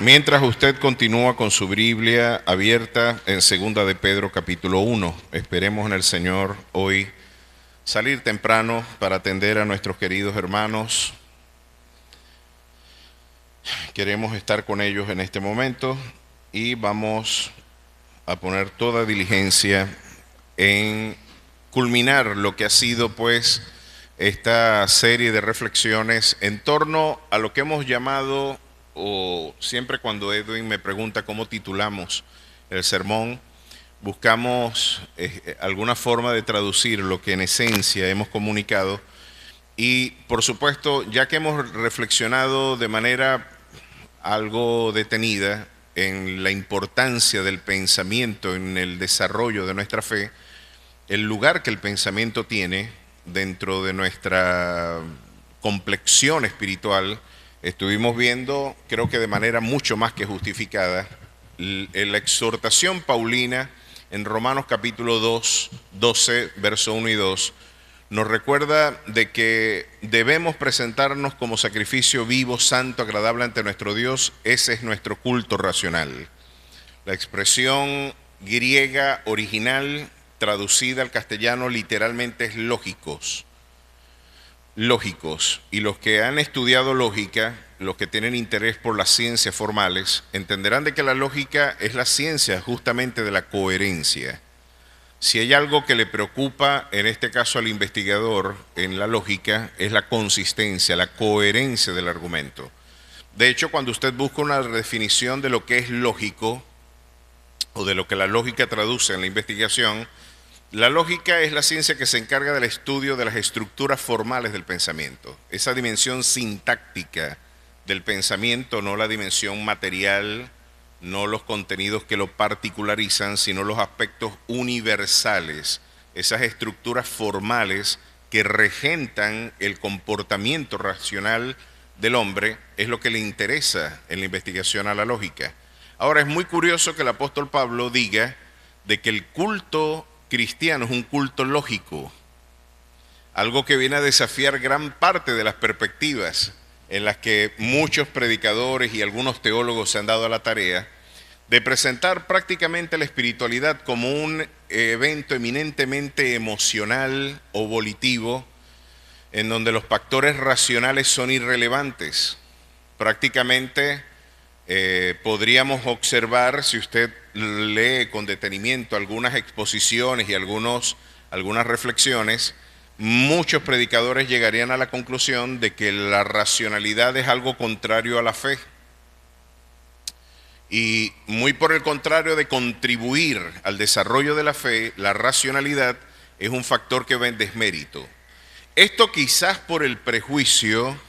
Mientras usted continúa con su Biblia abierta en 2 de Pedro capítulo 1, esperemos en el Señor hoy salir temprano para atender a nuestros queridos hermanos. Queremos estar con ellos en este momento y vamos a poner toda diligencia en culminar lo que ha sido pues esta serie de reflexiones en torno a lo que hemos llamado, o siempre cuando Edwin me pregunta cómo titulamos el sermón, buscamos alguna forma de traducir lo que en esencia hemos comunicado. Y por supuesto, ya que hemos reflexionado de manera algo detenida en la importancia del pensamiento en el desarrollo de nuestra fe, el lugar que el pensamiento tiene dentro de nuestra complexión espiritual, estuvimos viendo, creo que de manera mucho más que justificada, la exhortación paulina en Romanos capítulo 2, 12, verso 1 y 2, nos recuerda de que debemos presentarnos como sacrificio vivo, santo, agradable ante nuestro Dios. Ese es nuestro culto racional. La expresión griega original traducida al castellano literalmente es lógicos. Lógicos. Y los que han estudiado lógica, los que tienen interés por las ciencias formales, entenderán de que la lógica es la ciencia justamente de la coherencia. Si hay algo que le preocupa, en este caso al investigador, en la lógica, es la consistencia, la coherencia del argumento. De hecho, cuando usted busca una definición de lo que es lógico, o de lo que la lógica traduce en la investigación, la lógica es la ciencia que se encarga del estudio de las estructuras formales del pensamiento, esa dimensión sintáctica del pensamiento, no la dimensión material, no los contenidos que lo particularizan, sino los aspectos universales, esas estructuras formales que regentan el comportamiento racional del hombre, es lo que le interesa en la investigación a la lógica. Ahora, es muy curioso que el apóstol Pablo diga de que el culto cristiano es un culto lógico, algo que viene a desafiar gran parte de las perspectivas en las que muchos predicadores y algunos teólogos se han dado a la tarea de presentar prácticamente la espiritualidad como un evento eminentemente emocional o volitivo, en donde los factores racionales son irrelevantes. Prácticamente podríamos observar, si usted lee con detenimiento algunas exposiciones y algunas reflexiones, muchos predicadores llegarían a la conclusión de que la racionalidad es algo contrario a la fe. Y muy por el contrario de contribuir al desarrollo de la fe, la racionalidad es un factor que va en desmérito. Esto quizás por el prejuicio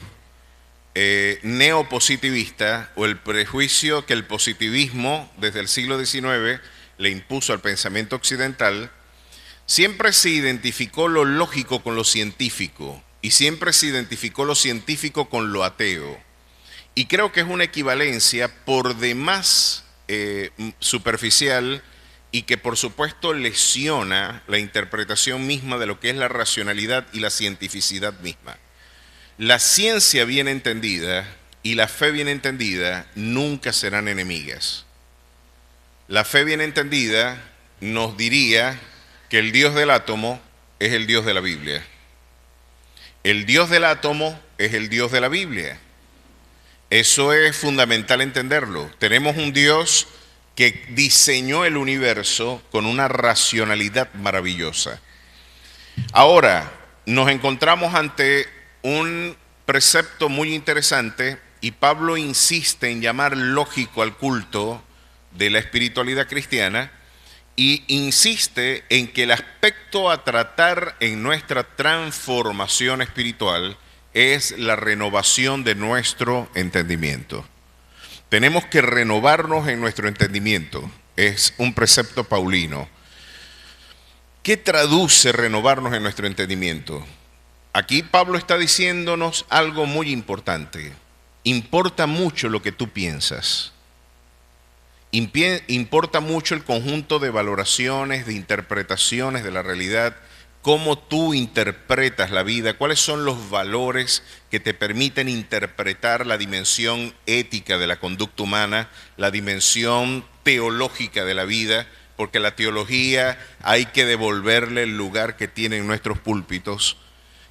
neopositivista, o el prejuicio que el positivismo desde el siglo XIX le impuso al pensamiento occidental. Siempre se identificó lo lógico con lo científico y siempre se identificó lo científico con lo ateo. Y creo que es una equivalencia por demás superficial y que por supuesto lesiona la interpretación misma de lo que es la racionalidad y la cientificidad misma. La ciencia bien entendida y la fe bien entendida nunca serán enemigas. La fe bien entendida nos diría que el Dios del átomo es el Dios de la Biblia. El Dios del átomo es el Dios de la Biblia. Eso es fundamental entenderlo. Tenemos un Dios que diseñó el universo con una racionalidad maravillosa. Ahora, nos encontramos ante un precepto muy interesante y Pablo insiste en llamar lógico al culto de la espiritualidad cristiana y insiste en que el aspecto a tratar en nuestra transformación espiritual es la renovación de nuestro entendimiento. Tenemos que renovarnos en nuestro entendimiento. Es un precepto paulino. ¿Qué traduce renovarnos en nuestro entendimiento? Aquí Pablo está diciéndonos algo muy importante. Importa mucho lo que tú piensas. Importa mucho el conjunto de valoraciones, de interpretaciones de la realidad, cómo tú interpretas la vida, cuáles son los valores que te permiten interpretar la dimensión ética de la conducta humana, la dimensión teológica de la vida, porque la teología hay que devolverle el lugar que tiene en nuestros púlpitos.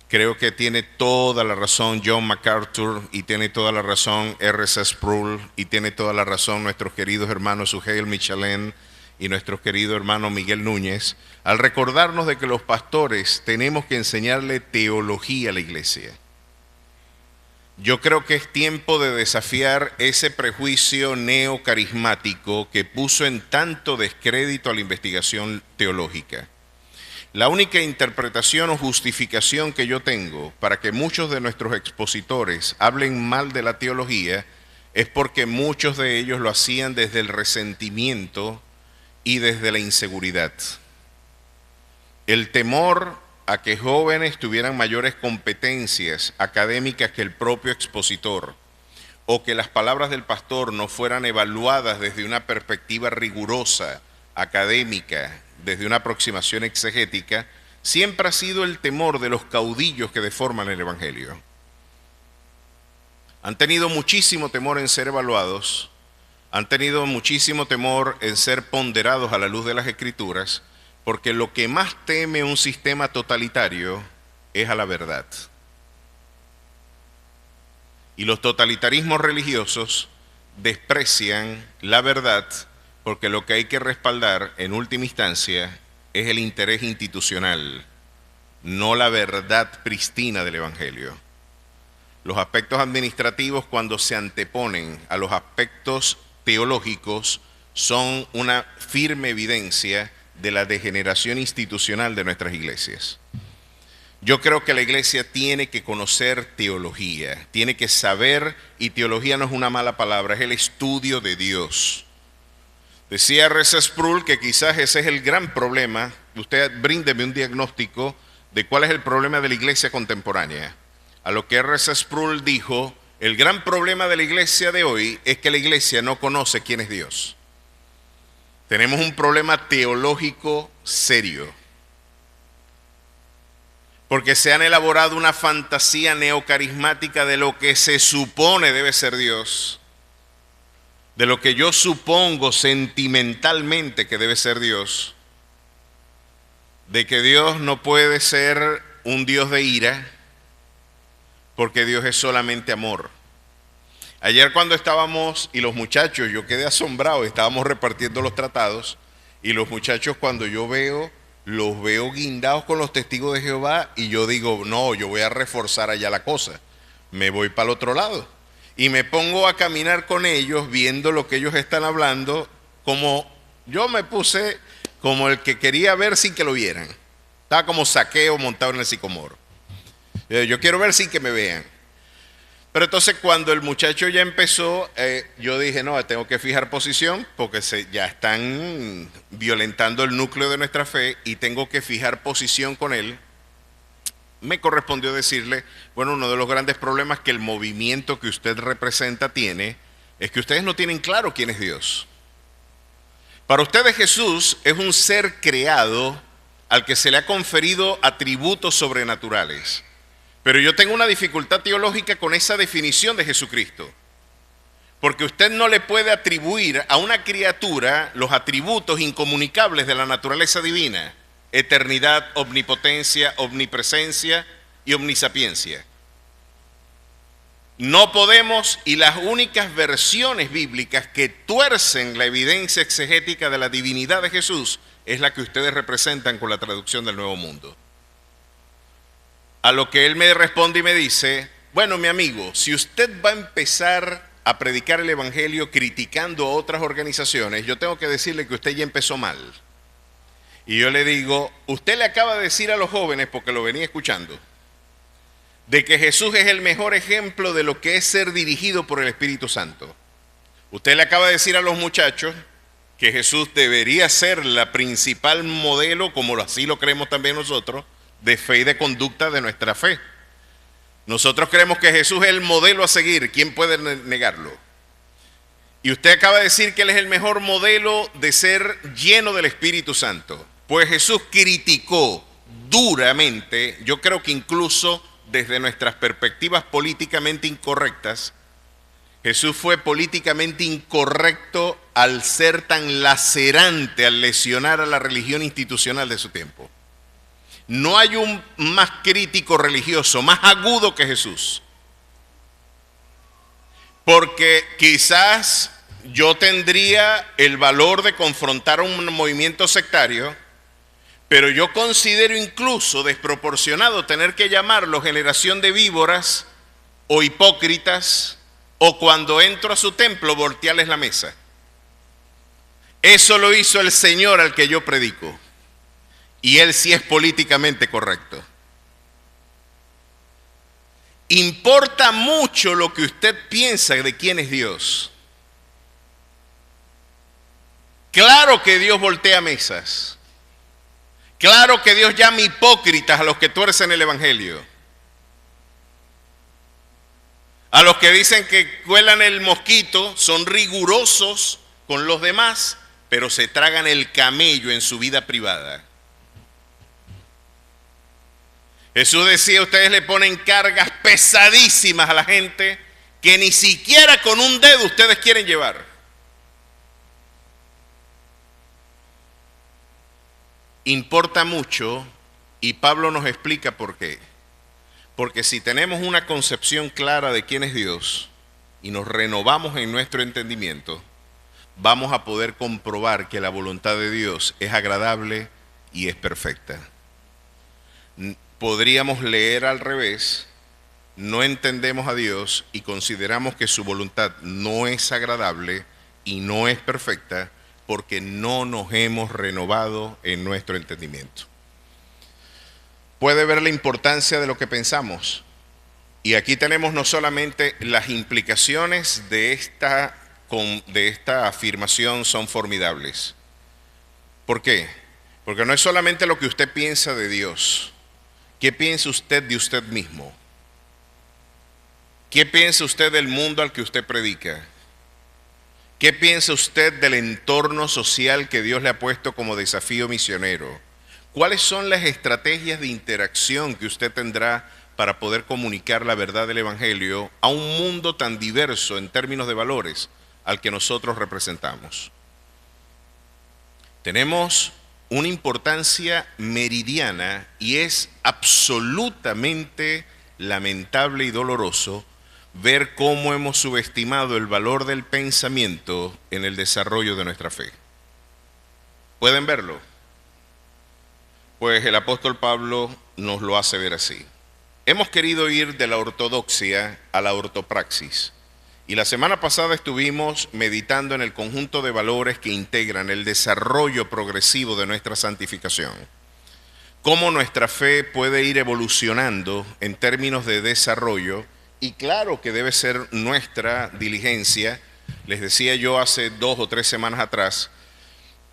Creo que tiene toda la razón John MacArthur y tiene toda la razón R.C. Sproul y tiene toda la razón nuestros queridos hermanos Suheil Michelén y nuestro querido hermano Miguel Núñez, al recordarnos de que los pastores tenemos que enseñarle teología a la iglesia. Yo creo que es tiempo de desafiar ese prejuicio neocarismático que puso en tanto descrédito a la investigación teológica. La única interpretación o justificación que yo tengo para que muchos de nuestros expositores hablen mal de la teología es porque muchos de ellos lo hacían desde el resentimiento y desde la inseguridad. El temor a que jóvenes tuvieran mayores competencias académicas que el propio expositor, o que las palabras del pastor no fueran evaluadas desde una perspectiva rigurosa, académica, desde una aproximación exegética, siempre ha sido el temor de los caudillos que deforman el Evangelio. Han tenido muchísimo temor en ser evaluados, han tenido muchísimo temor en ser ponderados a la luz de las Escrituras, porque lo que más teme un sistema totalitario es a la verdad. Y los totalitarismos religiosos desprecian la verdad porque lo que hay que respaldar en última instancia es el interés institucional, no la verdad pristina del Evangelio. Los aspectos administrativos, cuando se anteponen a los aspectos teológicos, son una firme evidencia de la degeneración institucional de nuestras iglesias. Yo creo que la iglesia tiene que conocer teología, tiene que saber, y teología no es una mala palabra, es el estudio de Dios. Decía R.C. Sproul que quizás ese es el gran problema. Usted bríndeme un diagnóstico de cuál es el problema de la iglesia contemporánea. A lo que R.C. Sproul dijo, el gran problema de la iglesia de hoy es que la iglesia no conoce quién es Dios. Tenemos un problema teológico serio, porque se han elaborado una fantasía neocarismática de lo que se supone debe ser Dios, de lo que yo supongo sentimentalmente que debe ser Dios, de que Dios no puede ser un Dios de ira, porque Dios es solamente amor. Ayer cuando estábamos, y los muchachos, yo quedé asombrado, estábamos repartiendo los tratados, y los muchachos cuando yo los veo guindados con los testigos de Jehová, y yo digo, no, yo voy a reforzar allá la cosa, me voy para el otro lado. Y me pongo a caminar con ellos, viendo lo que ellos están hablando, como yo me puse como el que quería ver sin que lo vieran. Estaba como Zaqueo montado en el sicomoro. Yo quiero ver sin que me vean. Pero entonces cuando el muchacho ya empezó, yo dije, no, tengo que fijar posición, porque ya están violentando el núcleo de nuestra fe y tengo que fijar posición con él. Me correspondió decirle, bueno, uno de los grandes problemas que el movimiento que usted representa tiene es que ustedes no tienen claro quién es Dios. Para ustedes Jesús es un ser creado al que se le ha conferido atributos sobrenaturales. Pero yo tengo una dificultad teológica con esa definición de Jesucristo. Porque usted no le puede atribuir a una criatura los atributos incomunicables de la naturaleza divina. Eternidad, omnipotencia, omnipresencia y omnisapiencia. No podemos, y las únicas versiones bíblicas que tuercen la evidencia exegética de la divinidad de Jesús es la que ustedes representan con la traducción del Nuevo Mundo. A lo que él me responde y me dice, bueno, mi amigo, si usted va a empezar a predicar el evangelio criticando a otras organizaciones, yo tengo que decirle que usted ya empezó mal. Y yo le digo, usted le acaba de decir a los jóvenes, porque lo venía escuchando, de que Jesús es el mejor ejemplo de lo que es ser dirigido por el Espíritu Santo. Usted le acaba de decir a los muchachos que Jesús debería ser la principal modelo, como así lo creemos también nosotros, de fe y de conducta de nuestra fe. Nosotros creemos que Jesús es el modelo a seguir. ¿Quién puede negarlo? Y usted acaba de decir que Él es el mejor modelo de ser lleno del Espíritu Santo. Pues Jesús criticó duramente, yo creo que incluso desde nuestras perspectivas políticamente incorrectas, Jesús fue políticamente incorrecto al ser tan lacerante, al lesionar a la religión institucional de su tiempo. No hay un más crítico religioso, más agudo que Jesús. Porque quizás yo tendría el valor de confrontar un movimiento sectario, pero yo considero incluso desproporcionado tener que llamarlo generación de víboras o hipócritas, o cuando entro a su templo voltearles la mesa. Eso lo hizo el Señor al que yo predico, y Él sí es políticamente correcto. Importa mucho lo que usted piensa de quién es Dios. Claro que Dios voltea mesas. Claro que Dios llama hipócritas a los que tuercen el evangelio. A los que dicen que cuelan el mosquito, son rigurosos con los demás, pero se tragan el camello en su vida privada. Jesús decía, ustedes le ponen cargas pesadísimas a la gente que ni siquiera con un dedo ustedes quieren llevar. Importa mucho, y Pablo nos explica por qué. Porque si tenemos una concepción clara de quién es Dios y nos renovamos en nuestro entendimiento, vamos a poder comprobar que la voluntad de Dios es agradable y es perfecta. Podríamos leer al revés, no entendemos a Dios y consideramos que su voluntad no es agradable y no es perfecta porque no nos hemos renovado en nuestro entendimiento. Puede ver la importancia de lo que pensamos. Y aquí tenemos no solamente las implicaciones de esta afirmación son formidables. ¿Por qué? Porque no es solamente lo que usted piensa de Dios. ¿Qué piensa usted de usted mismo? ¿Qué piensa usted del mundo al que usted predica? ¿Qué piensa usted del entorno social que Dios le ha puesto como desafío misionero? ¿Cuáles son las estrategias de interacción que usted tendrá para poder comunicar la verdad del Evangelio a un mundo tan diverso en términos de valores al que nosotros representamos? Tenemos una importancia meridiana y es absolutamente lamentable y doloroso ver cómo hemos subestimado el valor del pensamiento en el desarrollo de nuestra fe. ¿Pueden verlo? Pues el apóstol Pablo nos lo hace ver así. Hemos querido ir de la ortodoxia a la ortopraxis. Y la semana pasada estuvimos meditando en el conjunto de valores que integran el desarrollo progresivo de nuestra santificación. Cómo nuestra fe puede ir evolucionando en términos de desarrollo. Y claro que debe ser nuestra diligencia. Les decía yo hace 2 o 3 semanas atrás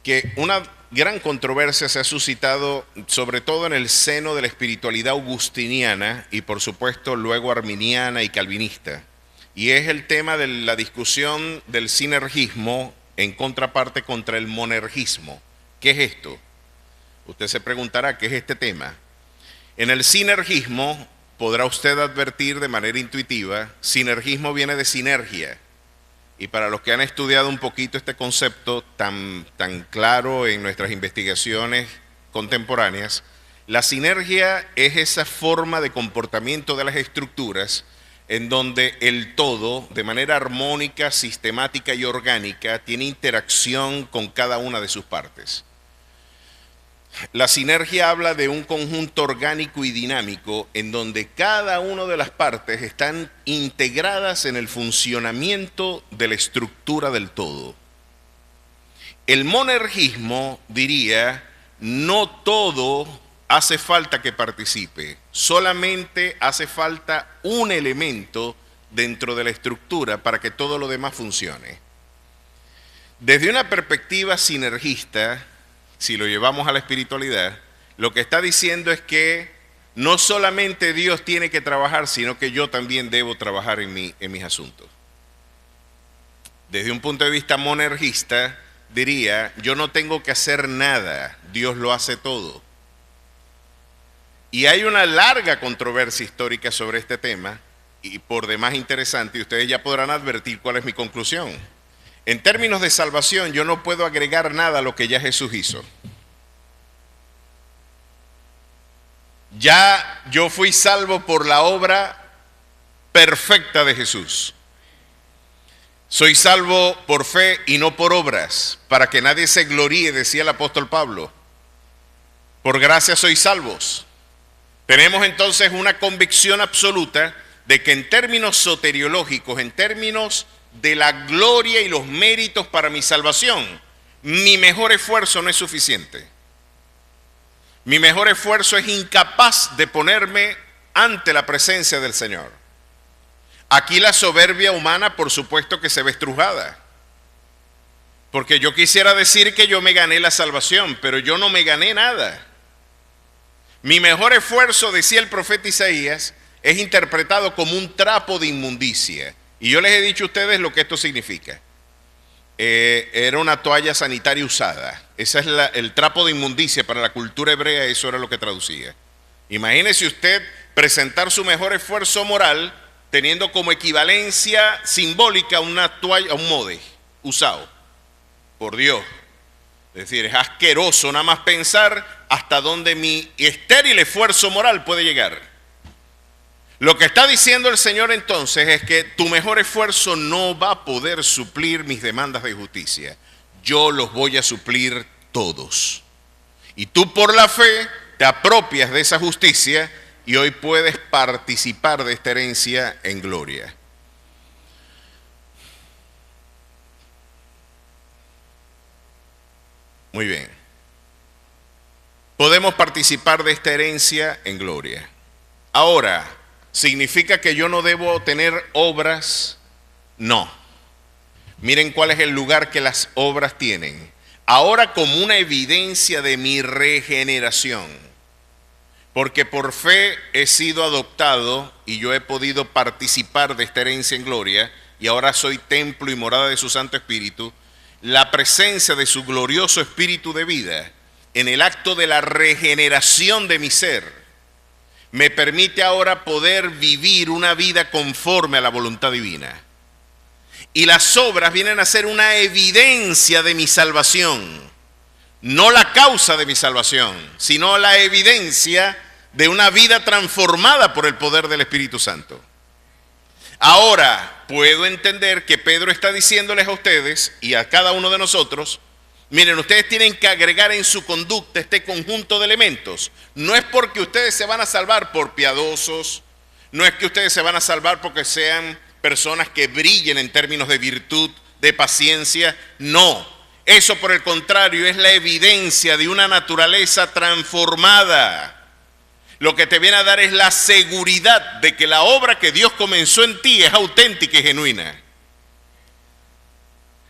que una gran controversia se ha suscitado sobre todo en el seno de la espiritualidad augustiniana y por supuesto luego arminiana y calvinista. Y es el tema de la discusión del sinergismo en contraparte contra el monergismo. ¿Qué es esto? Usted se preguntará, ¿qué es este tema? En el sinergismo podrá usted advertir de manera intuitiva, sinergismo viene de sinergia. Y para los que han estudiado un poquito este concepto tan claro en nuestras investigaciones contemporáneas, la sinergia es esa forma de comportamiento de las estructuras en donde el todo, de manera armónica, sistemática y orgánica, tiene interacción con cada una de sus partes. La sinergia habla de un conjunto orgánico y dinámico en donde cada una de las partes están integradas en el funcionamiento de la estructura del todo. El monergismo diría, no todo hace falta que participe, solamente hace falta un elemento dentro de la estructura para que todo lo demás funcione. Desde una perspectiva sinergista, si lo llevamos a la espiritualidad, lo que está diciendo es que no solamente Dios tiene que trabajar, sino que yo también debo trabajar en mis asuntos. Desde un punto de vista monergista, diría, yo no tengo que hacer nada, Dios lo hace todo. Y hay una larga controversia histórica sobre este tema, y por demás interesante, y ustedes ya podrán advertir cuál es mi conclusión. En términos de salvación, yo no puedo agregar nada a lo que ya Jesús hizo. Ya yo fui salvo por la obra perfecta de Jesús. Soy salvo por fe y no por obras, para que nadie se gloríe, decía el apóstol Pablo. Por gracia sois salvos. Tenemos entonces una convicción absoluta de que en términos soteriológicos, en términos de la gloria y los méritos para mi salvación, mi mejor esfuerzo no es suficiente. Mi mejor esfuerzo es incapaz de ponerme ante la presencia del Señor. Aquí la soberbia humana, por supuesto que se ve estrujada. Porque yo quisiera decir que yo me gané la salvación, pero yo no me gané nada. Mi mejor esfuerzo, decía el profeta Isaías, es interpretado como un trapo de inmundicia. Y yo les he dicho a ustedes lo que esto significa. Era una toalla sanitaria usada. Ese es el trapo de inmundicia para la cultura hebrea, eso era lo que traducía. Imagínese usted presentar su mejor esfuerzo moral teniendo como equivalencia simbólica una toalla, un mode usado. Por Dios. Es decir, es asqueroso nada más pensar hasta dónde mi estéril esfuerzo moral puede llegar. Lo que está diciendo el Señor entonces es que tu mejor esfuerzo no va a poder suplir mis demandas de justicia. Yo los voy a suplir todos. Y tú por la fe te apropias de esa justicia y hoy puedes participar de esta herencia en gloria. Muy bien. Podemos participar de esta herencia en gloria. Ahora, ¿significa que yo no debo tener obras? No. Miren cuál es el lugar que las obras tienen. Ahora como una evidencia de mi regeneración. Porque por fe he sido adoptado y yo he podido participar de esta herencia en gloria y ahora soy templo y morada de su Santo Espíritu. La presencia de su glorioso Espíritu de vida en el acto de la regeneración de mi ser me permite ahora poder vivir una vida conforme a la voluntad divina. Y las obras vienen a ser una evidencia de mi salvación, no la causa de mi salvación, sino la evidencia de una vida transformada por el poder del Espíritu Santo. Ahora, puedo entender que Pedro está diciéndoles a ustedes y a cada uno de nosotros, miren, ustedes tienen que agregar en su conducta este conjunto de elementos. No es porque ustedes se van a salvar por piadosos, no es que ustedes se van a salvar porque sean personas que brillen en términos de virtud, de paciencia, no. Eso por el contrario es la evidencia de una naturaleza transformada. Lo que te viene a dar es la seguridad de que la obra que Dios comenzó en ti es auténtica y genuina.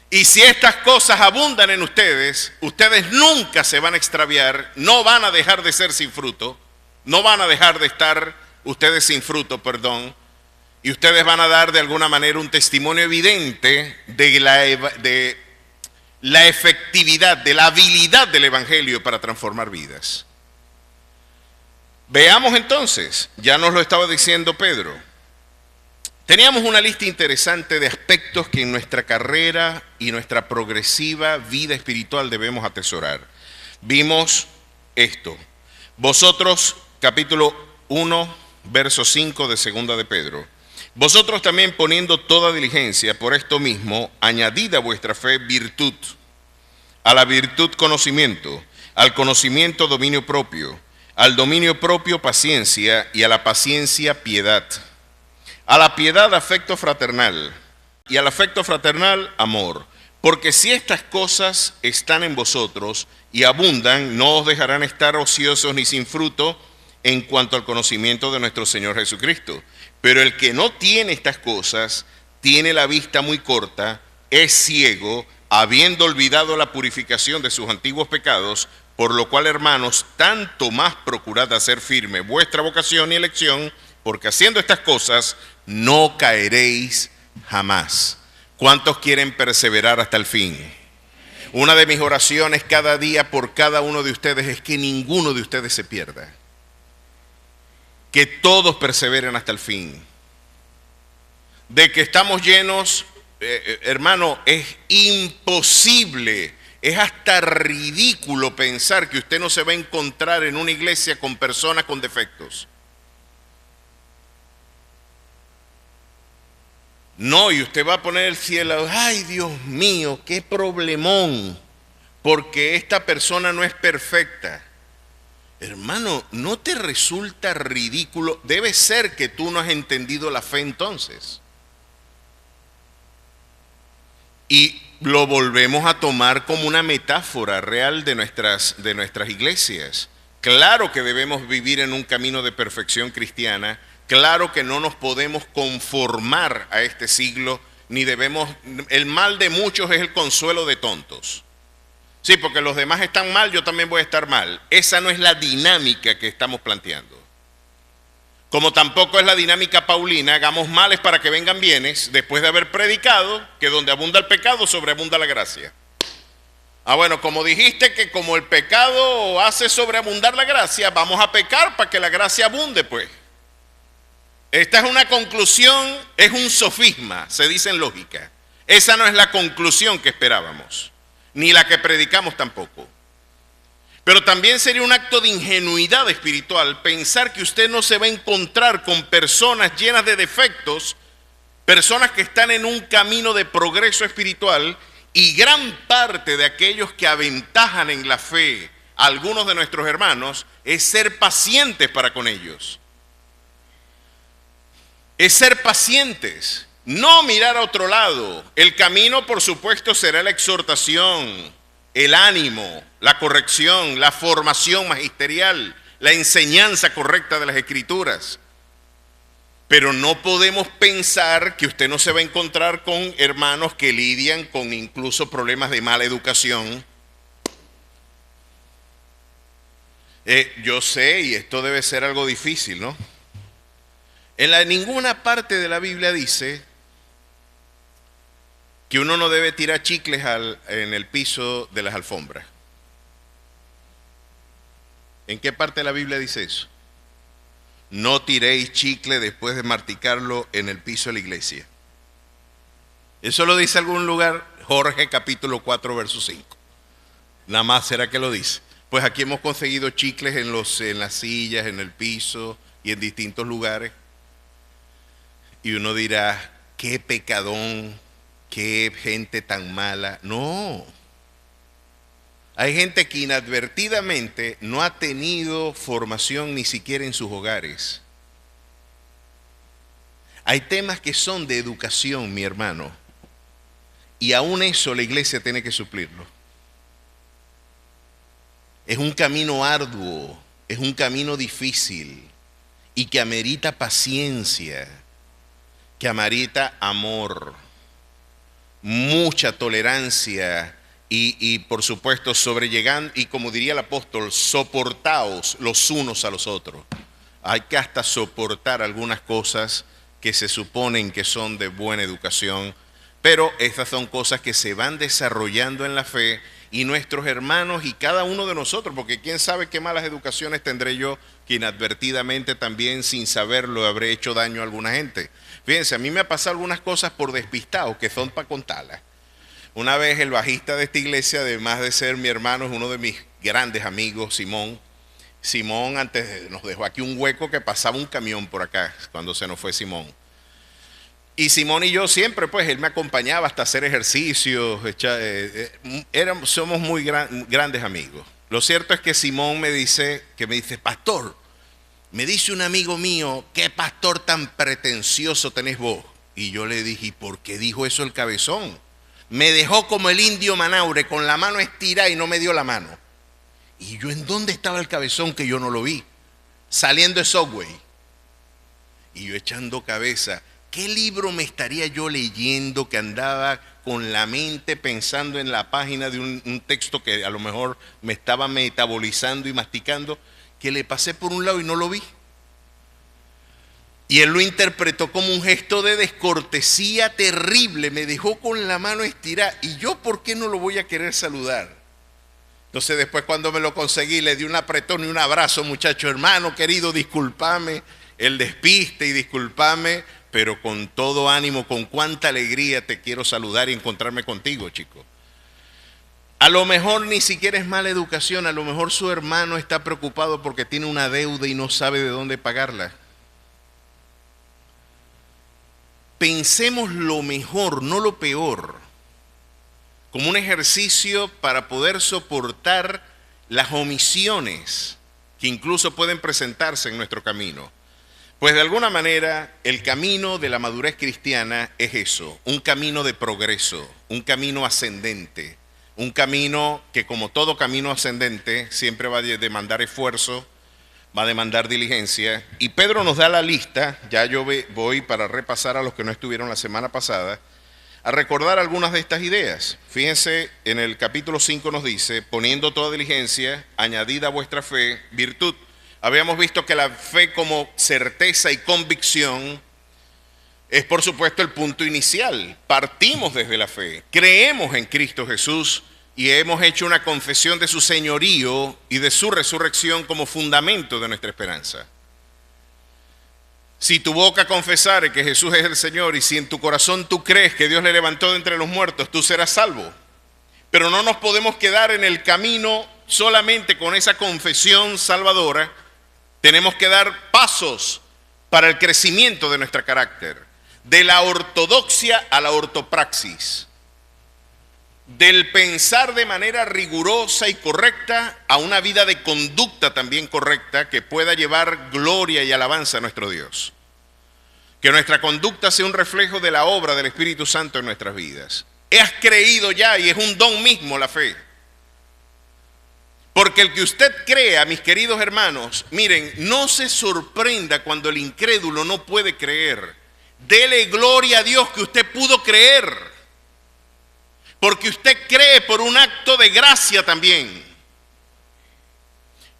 Y si estas cosas abundan en ustedes, ustedes nunca se van a extraviar, no van a dejar de ser sin fruto, no van a dejar de estar ustedes sin fruto, perdón, y ustedes van a dar de alguna manera un testimonio evidente de la efectividad, de la habilidad del Evangelio para transformar vidas. Veamos entonces, ya nos lo estaba diciendo Pedro, teníamos una lista interesante de aspectos que en nuestra carrera y nuestra progresiva vida espiritual debemos atesorar. Vimos esto, vosotros, capítulo 1, verso 5 de segunda de Pedro, vosotros también poniendo toda diligencia por esto mismo, añadid a vuestra fe virtud, a la virtud conocimiento, al conocimiento dominio propio, al dominio propio paciencia y a la paciencia piedad. A la piedad afecto fraternal y al afecto fraternal amor. Porque si estas cosas están en vosotros y abundan, no os dejarán estar ociosos ni sin fruto en cuanto al conocimiento de nuestro Señor Jesucristo. Pero el que no tiene estas cosas, tiene la vista muy corta, es ciego, habiendo olvidado la purificación de sus antiguos pecados, por lo cual, hermanos, tanto más procurad hacer firme vuestra vocación y elección, porque haciendo estas cosas no caeréis jamás. ¿Cuántos quieren perseverar hasta el fin? Una de mis oraciones cada día por cada uno de ustedes es que ninguno de ustedes se pierda. que todos perseveren hasta el fin. De que estamos llenos, hermano, es imposible, es hasta ridículo pensar que usted no se va a encontrar en una iglesia con personas con defectos. No, y usted va a poner el cielo, ay Dios mío, qué problemón, porque esta persona no es perfecta. Hermano, ¿no te resulta ridículo? Debe ser que tú no has entendido la fe entonces. Y lo volvemos a tomar como una metáfora real de nuestras iglesias. Claro que debemos vivir en un camino de perfección cristiana. Claro que no nos podemos conformar a este siglo, ni debemos. El mal de muchos es el consuelo de tontos. Sí, porque los demás están mal, yo también voy a estar mal. Esa no es la dinámica que estamos planteando. Como tampoco es la dinámica paulina, hagamos males para que vengan bienes, después de haber predicado que donde abunda el pecado, sobreabunda la gracia. Ah, bueno, como dijiste que como el pecado hace sobreabundar la gracia, vamos a pecar para que la gracia abunde, pues. Esta es una conclusión, es un sofisma, se dice en lógica. Esa no es la conclusión que esperábamos, ni la que predicamos tampoco. Pero también sería un acto de ingenuidad espiritual pensar que usted no se va a encontrar con personas llenas de defectos, personas que están en un camino de progreso espiritual, y gran parte de aquellos que aventajan en la fe a algunos de nuestros hermanos es ser pacientes para con ellos. Es ser pacientes, no mirar a otro lado. El camino, por supuesto, será la exhortación, el ánimo, la corrección, la formación magisterial, la enseñanza correcta de las Escrituras. Pero no podemos pensar que usted no se va a encontrar con hermanos que lidian con incluso problemas de mala educación. Yo sé, y esto debe ser algo difícil, ¿no? En ninguna parte de la Biblia dice que uno no debe tirar chicles en el piso de las alfombras. ¿En qué parte de la Biblia dice eso? No tiréis chicle después de marticarlo en el piso de la iglesia. Eso lo dice en algún lugar, Jorge capítulo 4 verso 5. Nada más será que lo dice. Pues aquí hemos conseguido chicles en las sillas, en el piso y en distintos lugares. Y uno dirá, qué pecadón, qué gente tan mala. No. Hay gente que inadvertidamente no ha tenido formación ni siquiera en sus hogares. Hay temas que son de educación, mi hermano. Y aún eso la iglesia tiene que suplirlo. Es un camino arduo, es un camino difícil y que amerita paciencia, que amerita amor, mucha tolerancia y por supuesto sobrellegando, y como diría el apóstol, soportaos los unos a los otros. Hay que hasta soportar algunas cosas que se suponen que son de buena educación, pero estas son cosas que se van desarrollando en la fe y nuestros hermanos y cada uno de nosotros, porque quién sabe qué malas educaciones tendré yo que inadvertidamente también sin saberlo habré hecho daño a alguna gente. Fíjense, a mí me ha pasado algunas cosas por despistado que son para contarlas. Una vez el bajista de esta iglesia, además de ser mi hermano, es uno de mis grandes amigos, Simón. Simón antes nos dejó aquí un hueco que pasaba un camión por acá cuando se nos fue Simón. Y yo siempre, pues, él me acompañaba hasta hacer ejercicios, somos muy grandes amigos. Lo cierto es que Simón me dice, pastor, me dice un amigo mío, ¿qué pastor tan pretencioso tenés vos? Y yo le dije, ¿y por qué dijo eso el cabezón? Me dejó como el indio Manaure, con la mano estirada y no me dio la mano. Y yo, ¿en dónde estaba el cabezón que yo no lo vi? Saliendo de Subway. Y yo echando cabeza, ¿qué libro me estaría yo leyendo que andaba con la mente pensando en la página de un texto que a lo mejor me estaba metabolizando y masticando, que le pasé por un lado y no lo vi? Y él lo interpretó como un gesto de descortesía terrible, me dejó con la mano estirada. ¿Y yo por qué no lo voy a querer saludar? Entonces después cuando me lo conseguí le di un apretón y un abrazo, muchacho, hermano querido, discúlpame. el despiste y discúlpame, pero con todo ánimo, con cuánta alegría te quiero saludar y encontrarme contigo, chico. A lo mejor ni siquiera es mala educación, a lo mejor su hermano está preocupado porque tiene una deuda y no sabe de dónde pagarla. Pensemos lo mejor, no lo peor, como un ejercicio para poder soportar las omisiones que incluso pueden presentarse en nuestro camino. Pues de alguna manera el camino de la madurez cristiana es eso, un camino de progreso, un camino ascendente, un camino que como todo camino ascendente siempre va a demandar esfuerzo, va a demandar diligencia. Y Pedro nos da la lista, ya yo voy para repasar a los que no estuvieron la semana pasada, a recordar algunas de estas ideas. Fíjense, en el capítulo 5 nos dice, poniendo toda diligencia, añadida a vuestra fe, virtud. Habíamos visto que la fe como certeza y convicción es por supuesto el punto inicial. Partimos desde la fe, creemos en Cristo Jesús y hemos hecho una confesión de su señorío y de su resurrección como fundamento de nuestra esperanza. Si tu boca confesare que Jesús es el Señor y si en tu corazón tú crees que Dios le levantó de entre los muertos, tú serás salvo. Pero no nos podemos quedar en el camino solamente con esa confesión salvadora. Tenemos que dar pasos para el crecimiento de nuestro carácter, de la ortodoxia a la ortopraxis, del pensar de manera rigurosa y correcta a una vida de conducta también correcta que pueda llevar gloria y alabanza a nuestro Dios. Que nuestra conducta sea un reflejo de la obra del Espíritu Santo en nuestras vidas. Has creído ya y es un don mismo la fe. Porque el que usted crea, mis queridos hermanos, miren, no se sorprenda cuando el incrédulo no puede creer. Dele gloria a Dios que usted pudo creer. Porque usted cree por un acto de gracia también.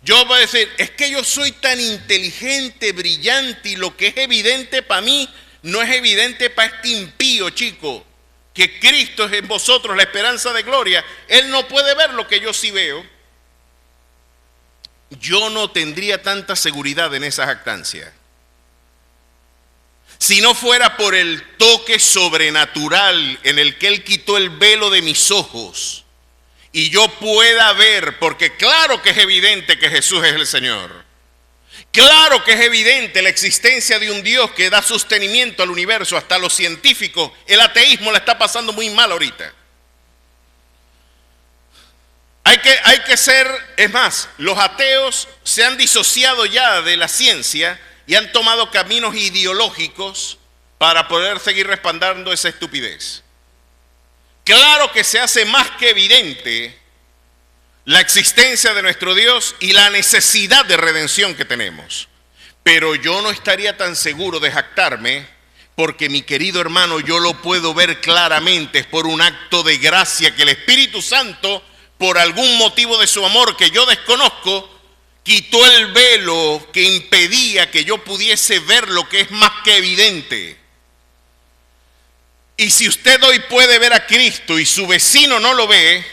Yo voy a decir, es que yo soy tan inteligente, brillante y lo que es evidente para mí no es evidente para este impío, chico. Que Cristo es en vosotros la esperanza de gloria. Él no puede ver lo que yo sí veo. Yo no tendría tanta seguridad en esa jactancia. Si no fuera por el toque sobrenatural en el que Él quitó el velo de mis ojos y yo pueda ver, porque claro que es evidente que Jesús es el Señor. Claro que es evidente la existencia de un Dios que da sostenimiento al universo, hasta los científicos. El ateísmo la está pasando muy mal ahorita. Hay que ser, es más, los ateos se han disociado ya de la ciencia y han tomado caminos ideológicos para poder seguir respaldando esa estupidez. Claro que se hace más que evidente la existencia de nuestro Dios y la necesidad de redención que tenemos. Pero yo no estaría tan seguro de jactarme porque, mi querido hermano, yo lo puedo ver claramente, es por un acto de gracia que el Espíritu Santo, por algún motivo de su amor que yo desconozco, quitó el velo que impedía que yo pudiese ver lo que es más que evidente. Y si usted hoy puede ver a Cristo y su vecino no lo ve,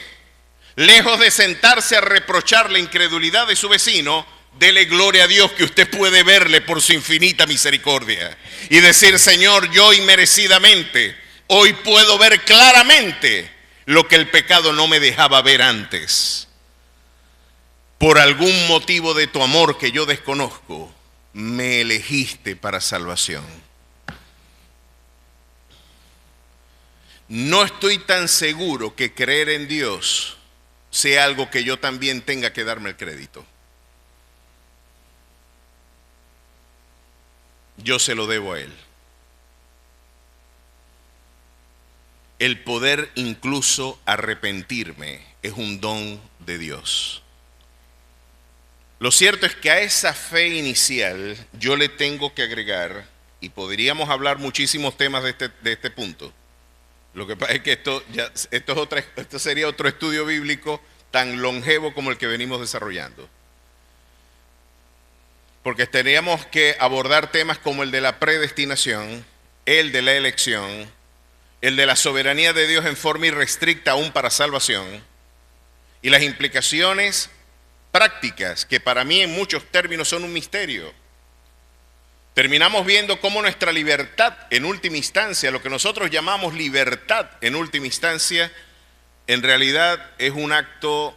lejos de sentarse a reprochar la incredulidad de su vecino, dele gloria a Dios que usted puede verle por su infinita misericordia. Y decir, Señor, yo inmerecidamente hoy puedo ver claramente lo que el pecado no me dejaba ver antes. Por algún motivo de tu amor que yo desconozco, me elegiste para salvación. No estoy tan seguro que creer en Dios sea algo que yo también tenga que darme el crédito. Yo se lo debo a Él. El poder incluso arrepentirme es un don de Dios. Lo cierto es que a esa fe inicial yo le tengo que agregar, y podríamos hablar muchísimos temas de este punto. Lo que pasa es que esto sería otro estudio bíblico tan longevo como el que venimos desarrollando. Porque tendríamos que abordar temas como el de la predestinación, el de la elección, el de la soberanía de Dios en forma irrestricta aún para salvación, y las implicaciones prácticas que para mí en muchos términos son un misterio. terminamos viendo cómo nuestra libertad en última instancia, lo que nosotros llamamos libertad en última instancia, en realidad es un acto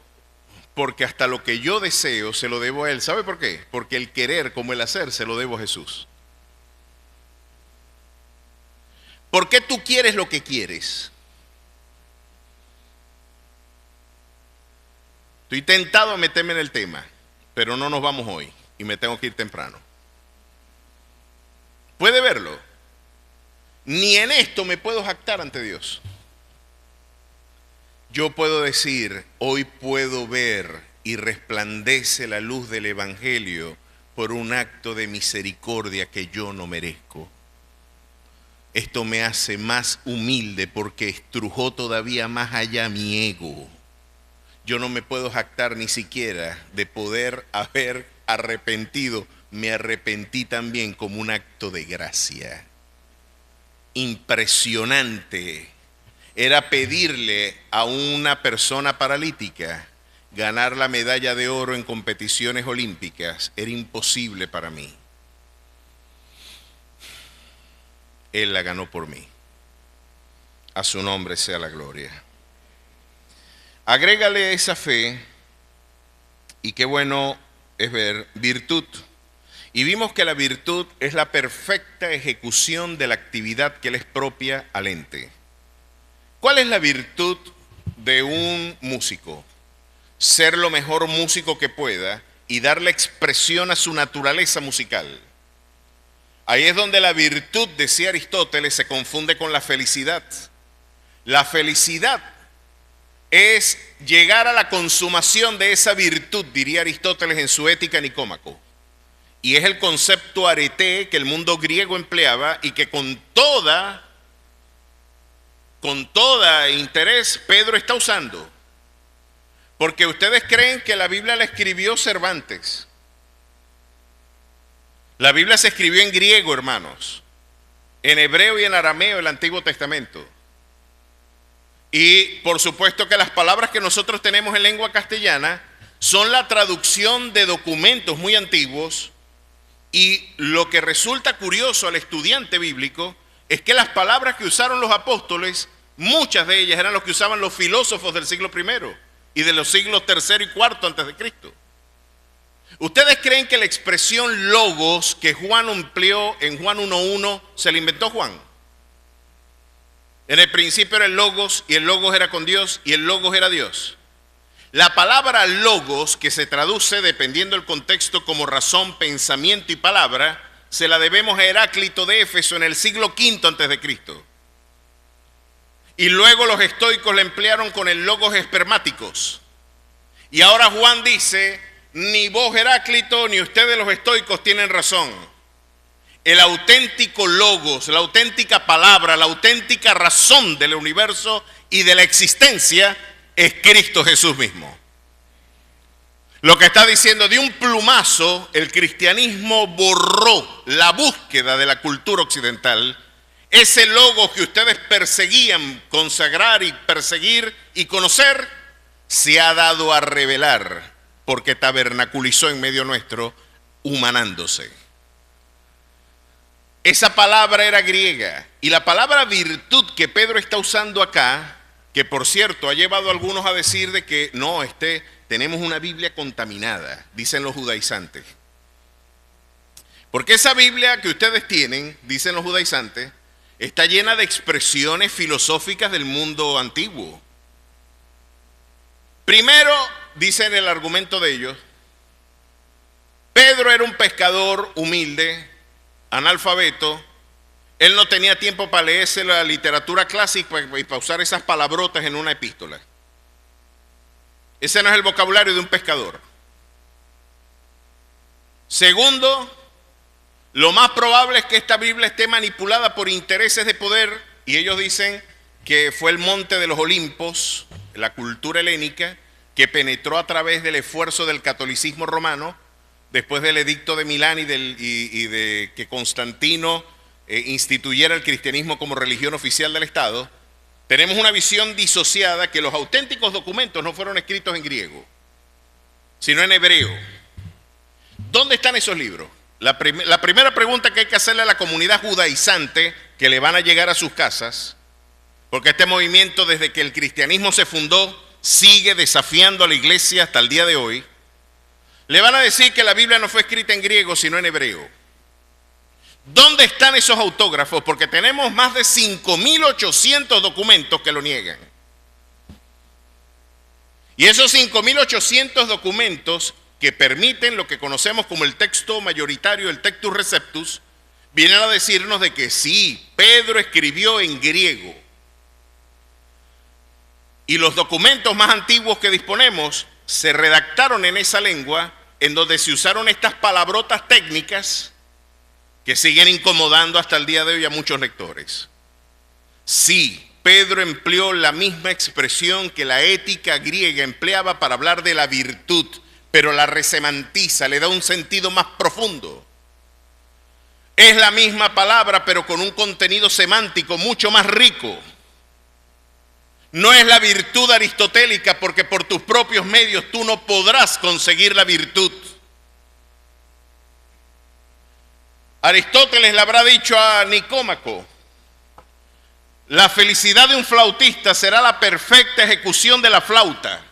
porque hasta lo que yo deseo se lo debo a Él. ¿Sabe por qué? Porque el querer como el hacer se lo debo a Jesús. ¿Por qué tú quieres lo que quieres? Estoy tentado a meterme en el tema, pero no nos vamos hoy y me tengo que ir temprano. ¿Puede verlo? Ni en esto me puedo jactar ante Dios. Yo puedo decir, hoy puedo ver y resplandece la luz del Evangelio por un acto de misericordia que yo no merezco. Esto me hace más humilde porque estrujó todavía más allá mi ego. Yo no me puedo jactar ni siquiera de poder haber arrepentido. Me arrepentí también como un acto de gracia. Impresionante. Era pedirle a una persona paralítica ganar la medalla de oro en competiciones olímpicas. Era imposible para mí. Él la ganó por mí. A su nombre sea la gloria. Agrégale esa fe, y qué bueno es ver virtud. Y vimos que la virtud es la perfecta ejecución de la actividad que le es propia al ente. ¿Cuál es la virtud de un músico? Ser lo mejor músico que pueda y darle expresión a su naturaleza musical. Ahí es donde la virtud, decía Aristóteles, se confunde con la felicidad. La felicidad es llegar a la consumación de esa virtud, diría Aristóteles en su Ética Nicómaco. Y es el concepto arete que el mundo griego empleaba y que con toda interés Pedro está usando. Porque ustedes creen que la Biblia la escribió Cervantes. La Biblia se escribió en griego, hermanos, en hebreo y en arameo, el Antiguo Testamento. Y por supuesto que las palabras que nosotros tenemos en lengua castellana son la traducción de documentos muy antiguos, y lo que resulta curioso al estudiante bíblico es que las palabras que usaron los apóstoles, muchas de ellas eran los que usaban los filósofos del siglo I y de los siglos III y IV antes de Cristo. ¿Ustedes creen que la expresión logos que Juan empleó en Juan 1:1 se la inventó Juan? En el principio era el logos, y el logos era con Dios, y el logos era Dios. La palabra logos, que se traduce dependiendo del contexto como razón, pensamiento y palabra, se la debemos a Heráclito de Éfeso en el siglo V antes de Cristo. Y luego los estoicos la emplearon con el logos espermáticos. Y ahora Juan dice, ni vos Heráclito ni ustedes los estoicos tienen razón. El auténtico logos, la auténtica palabra, la auténtica razón del universo y de la existencia es Cristo Jesús mismo. Lo que está diciendo, de un plumazo, el cristianismo borró la búsqueda de la cultura occidental. Ese logos que ustedes perseguían consagrar y perseguir y conocer, se ha dado a revelar porque tabernaculizó en medio nuestro, humanándose. Esa palabra era griega, y la palabra virtud que Pedro está usando acá, que por cierto ha llevado a algunos a decir de que no, tenemos una Biblia contaminada, dicen los judaizantes. Porque esa Biblia que ustedes tienen, dicen los judaizantes, está llena de expresiones filosóficas del mundo antiguo. Primero, dicen el argumento de ellos, Pedro era un pescador humilde, analfabeto. Él no tenía tiempo para leerse la literatura clásica y para usar esas palabrotas en una epístola. Ese no es el vocabulario de un pescador. Segundo, lo más probable es que esta Biblia esté manipulada por intereses de poder, y ellos dicen que fue el monte de los Olimpos, la cultura helénica, que penetró a través del esfuerzo del catolicismo romano, después del edicto de Milán y de que Constantino instituyera el cristianismo como religión oficial del Estado. Tenemos una visión disociada que los auténticos documentos no fueron escritos en griego, sino en hebreo. ¿Dónde están esos libros? La primera pregunta que hay que hacerle a la comunidad judaizante que le van a llegar a sus casas, porque este movimiento desde que el cristianismo se fundó sigue desafiando a la iglesia hasta el día de hoy, le van a decir que la Biblia no fue escrita en griego sino en hebreo. ¿Dónde están esos autógrafos? Porque tenemos más de 5.800 documentos que lo niegan. Y esos 5.800 documentos que permiten lo que conocemos como el texto mayoritario, el Textus Receptus, vienen a decirnos de que sí, Pedro escribió en griego. Y los documentos más antiguos que disponemos se redactaron en esa lengua, en donde se usaron estas palabrotas técnicas que siguen incomodando hasta el día de hoy a muchos lectores. Sí, Pedro empleó la misma expresión que la ética griega empleaba para hablar de la virtud, pero la resemantiza, le da un sentido más profundo. Es la misma palabra, pero con un contenido semántico mucho más rico. No es la virtud aristotélica, porque por tus propios medios tú no podrás conseguir la virtud. Aristóteles le habrá dicho a Nicómaco: la felicidad de un flautista será la perfecta ejecución de la flauta.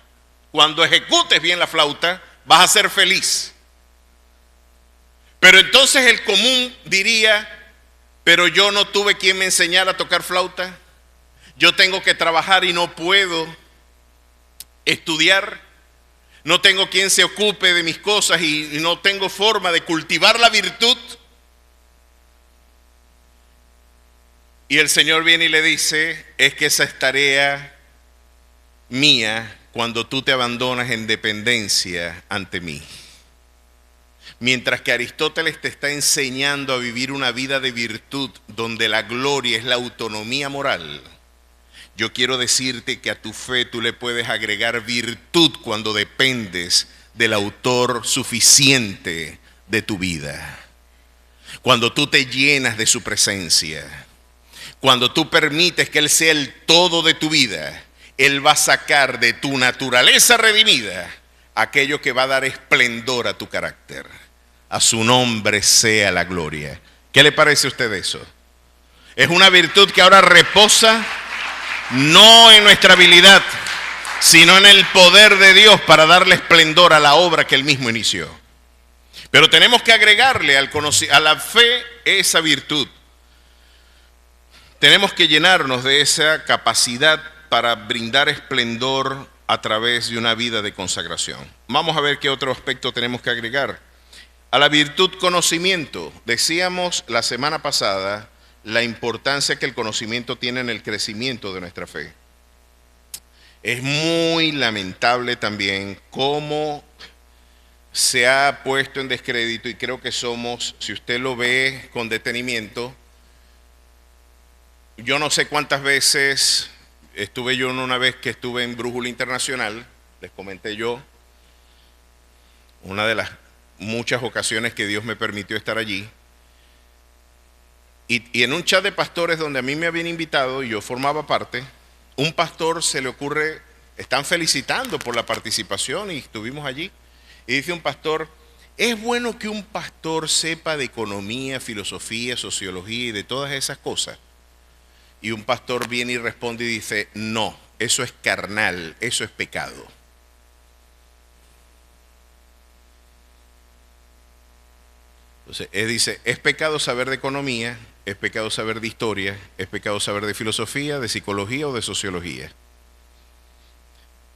Cuando ejecutes bien la flauta, vas a ser feliz. Pero entonces el común diría: pero yo no tuve quien me enseñara a tocar flauta. Yo tengo que trabajar y no puedo estudiar. No tengo quien se ocupe de mis cosas y no tengo forma de cultivar la virtud. Y el Señor viene y le dice: es que esa es tarea mía cuando tú te abandonas en dependencia ante mí. Mientras que Aristóteles te está enseñando a vivir una vida de virtud donde la gloria es la autonomía moral, yo quiero decirte que a tu fe tú le puedes agregar virtud cuando dependes del autor suficiente de tu vida. Cuando tú te llenas de su presencia. Cuando tú permites que Él sea el todo de tu vida, Él va a sacar de tu naturaleza redimida aquello que va a dar esplendor a tu carácter. A su nombre sea la gloria. ¿Qué le parece a usted eso? Es una virtud que ahora reposa no en nuestra habilidad, sino en el poder de Dios para darle esplendor a la obra que Él mismo inició. Pero tenemos que agregarle a la fe esa virtud. Tenemos que llenarnos de esa capacidad para brindar esplendor a través de una vida de consagración. Vamos a ver qué otro aspecto tenemos que agregar. A la virtud conocimiento. Decíamos la semana pasada la importancia que el conocimiento tiene en el crecimiento de nuestra fe. Es muy lamentable también cómo se ha puesto en descrédito, y creo que somos, si usted lo ve con detenimiento, yo no sé cuántas veces estuve yo una vez que estuve en Brújula Internacional, les comenté yo, una de las muchas ocasiones que Dios me permitió estar allí, y en un chat de pastores donde a mí me habían invitado y yo formaba parte, un pastor se le ocurre, están felicitando por la participación y estuvimos allí, y dice un pastor: es bueno que un pastor sepa de economía, filosofía, sociología y de todas esas cosas. Y un pastor viene y responde y dice: no, eso es carnal, eso es pecado. Entonces, él dice: es pecado saber de economía, es pecado saber de historia, es pecado saber de filosofía, de psicología o de sociología.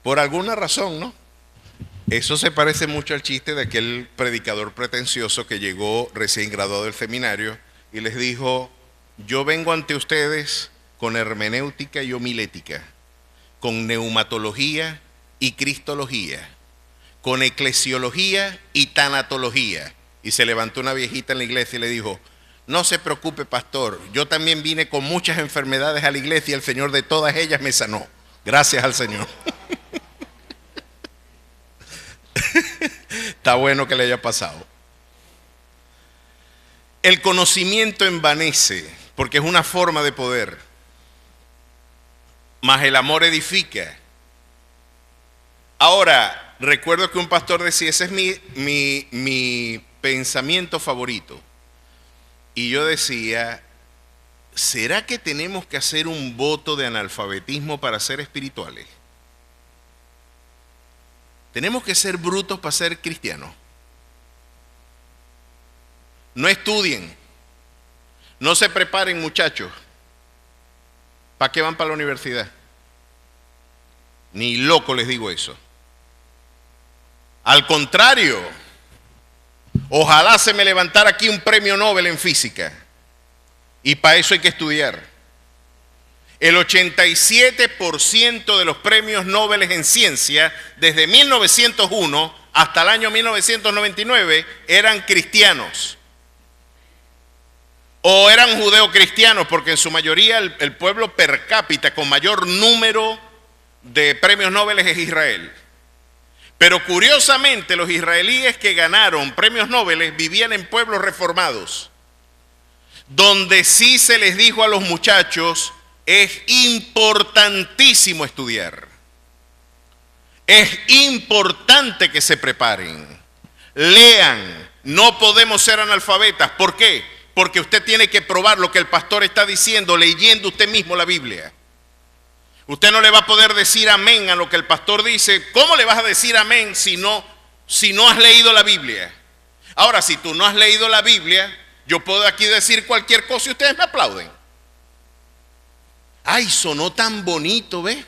Por alguna razón, ¿no? Eso se parece mucho al chiste de aquel predicador pretencioso que llegó recién graduado del seminario y les dijo: yo vengo ante ustedes con hermenéutica y homilética, con neumatología y cristología, con eclesiología y tanatología. Y se levantó una viejita en la iglesia y le dijo: no se preocupe, pastor, yo también vine con muchas enfermedades a la iglesia y el Señor de todas ellas me sanó. Gracias al Señor. Está bueno que le haya pasado. El conocimiento envanece, porque es una forma de poder, mas el amor edifica. Ahora, recuerdo que un pastor decía: esa es mi pensamiento favorito. Y yo decía, ¿será que tenemos que hacer un voto de analfabetismo para ser espirituales? ¿Tenemos que ser brutos para ser cristianos? No estudien, no se preparen, muchachos. ¿Para qué van para la universidad? Ni loco les digo eso. Al contrario, ojalá se me levantara aquí un premio Nobel en física. Y para eso hay que estudiar. El 87% de los premios Nobel en ciencia, desde 1901 hasta el año 1999, eran cristianos. O eran judeocristianos, porque en su mayoría el pueblo per cápita con mayor número de premios Nobel es Israel. Pero curiosamente los israelíes que ganaron premios Nobel vivían en pueblos reformados, donde sí se les dijo a los muchachos, es importantísimo estudiar. Es importante que se preparen. Lean. No podemos ser analfabetas. ¿Por qué? Porque usted tiene que probar lo que el pastor está diciendo leyendo usted mismo la Biblia. Usted no le va a poder decir amén a lo que el pastor dice. ¿Cómo le vas a decir amén si no has leído la Biblia? Ahora, si tú no has leído la Biblia, yo puedo aquí decir cualquier cosa y ustedes me aplauden. Ay, sonó tan bonito, ¿ves?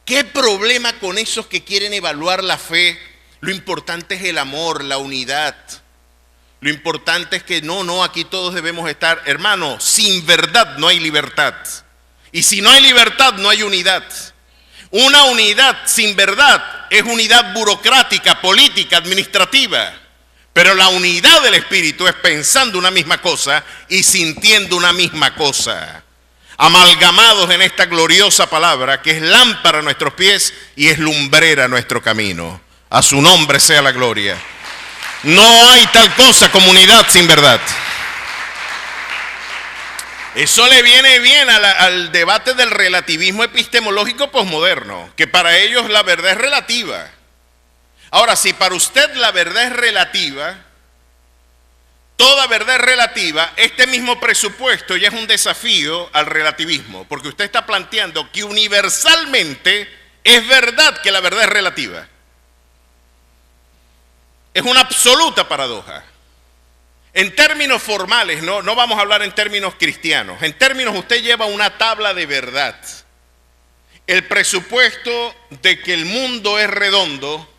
¿Qué problema con esos que quieren evaluar la fe? Lo importante es el amor, la unidad. Lo importante es que aquí todos debemos estar. Hermano, sin verdad no hay libertad. Y si no hay libertad, no hay unidad. Una unidad sin verdad es unidad burocrática, política, administrativa. Pero la unidad del Espíritu es pensando una misma cosa y sintiendo una misma cosa. Amalgamados en esta gloriosa palabra que es lámpara a nuestros pies y es lumbrera a nuestro camino. A su nombre sea la gloria. No hay tal cosa como unidad sin verdad. Eso le viene bien al debate del relativismo epistemológico posmoderno, que para ellos la verdad es relativa. Ahora, si para usted la verdad es relativa, toda verdad es relativa, este mismo presupuesto ya es un desafío al relativismo, porque usted está planteando que universalmente es verdad que la verdad es relativa. Es una absoluta paradoja. En términos formales, no vamos a hablar en términos cristianos. En términos, usted lleva una tabla de verdad. El presupuesto de que el mundo es redondo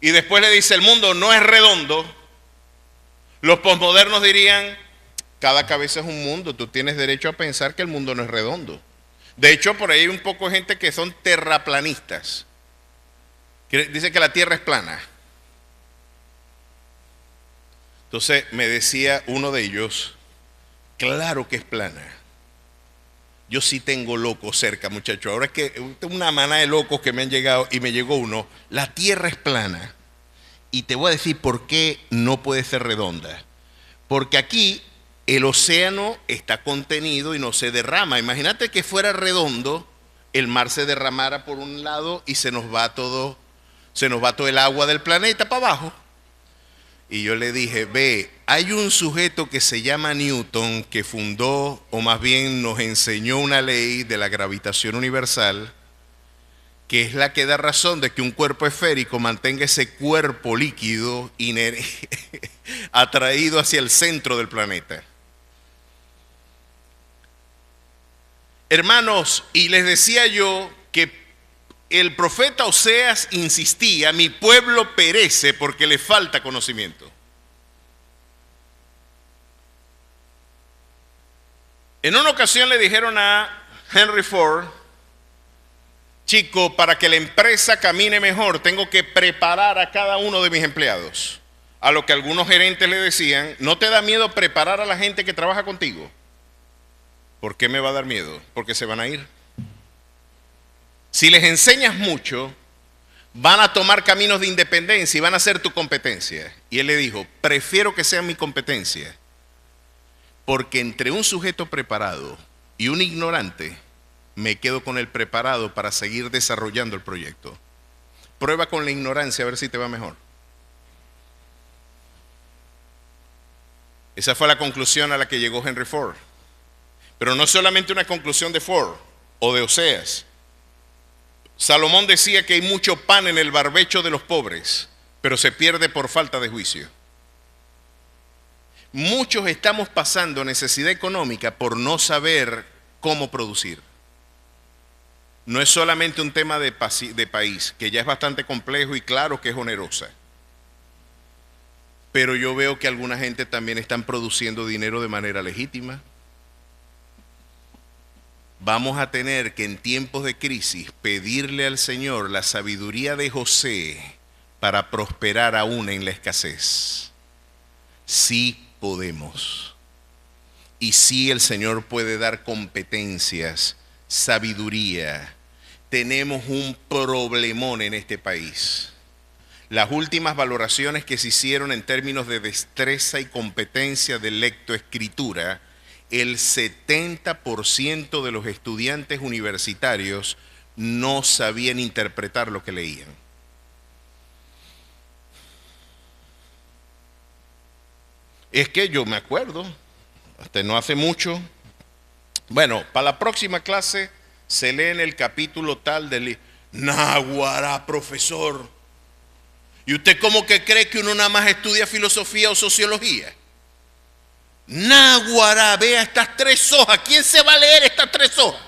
y después le dice el mundo no es redondo. Los posmodernos dirían, cada cabeza es un mundo, tú tienes derecho a pensar que el mundo no es redondo. De hecho, por ahí hay un poco de gente que son terraplanistas. Dice que la tierra es plana. Entonces me decía uno de ellos, claro que es plana. Yo sí tengo locos cerca, muchachos. Ahora es que tengo una manada de locos que me han llegado y me llegó uno. La tierra es plana. Y te voy a decir por qué no puede ser redonda. Porque aquí el océano está contenido y no se derrama. Imagínate que fuera redondo, el mar se derramara por un lado y se nos va todo el agua del planeta para abajo. Y yo le dije, ve, hay un sujeto que se llama Newton que fundó, o más bien nos enseñó una ley de la gravitación universal, que es la que da razón de que un cuerpo esférico mantenga ese cuerpo líquido atraído hacia el centro del planeta. Hermanos, y les decía yo que el profeta Oseas insistía, mi pueblo perece porque le falta conocimiento. En una ocasión le dijeron a Henry Ford, chico, para que la empresa camine mejor, tengo que preparar a cada uno de mis empleados. A lo que algunos gerentes le decían, ¿no te da miedo preparar a la gente que trabaja contigo? ¿Por qué me va a dar miedo? Porque se van a ir. Si les enseñas mucho, van a tomar caminos de independencia y van a ser tu competencia. Y él le dijo, prefiero que sean mi competencia, porque entre un sujeto preparado y un ignorante, me quedo con el preparado para seguir desarrollando el proyecto. Prueba con la ignorancia a ver si te va mejor. Esa fue la conclusión a la que llegó Henry Ford. Pero no solamente una conclusión de Ford o de Oseas. Salomón decía que hay mucho pan en el barbecho de los pobres, pero se pierde por falta de juicio. Muchos estamos pasando necesidad económica por no saber cómo producir. No es solamente un tema de país, que ya es bastante complejo y claro que es onerosa. Pero yo veo que alguna gente también están produciendo dinero de manera legítima. Vamos a tener que en tiempos de crisis pedirle al Señor la sabiduría de José para prosperar aún en la escasez. Sí podemos. Y sí el Señor puede dar competencias, sabiduría. Tenemos un problemón en este país. Las últimas valoraciones que se hicieron en términos de destreza y competencia de lectoescritura, el 70% de los estudiantes universitarios no sabían interpretar lo que leían. Es que yo me acuerdo, hasta no hace mucho, bueno, para la próxima clase se lee en el capítulo tal del libro. Naguará, profesor. ¿Y usted cómo que cree que uno nada más estudia filosofía o sociología? Naguará, vea estas 3 hojas. ¿Quién se va a leer estas 3 hojas?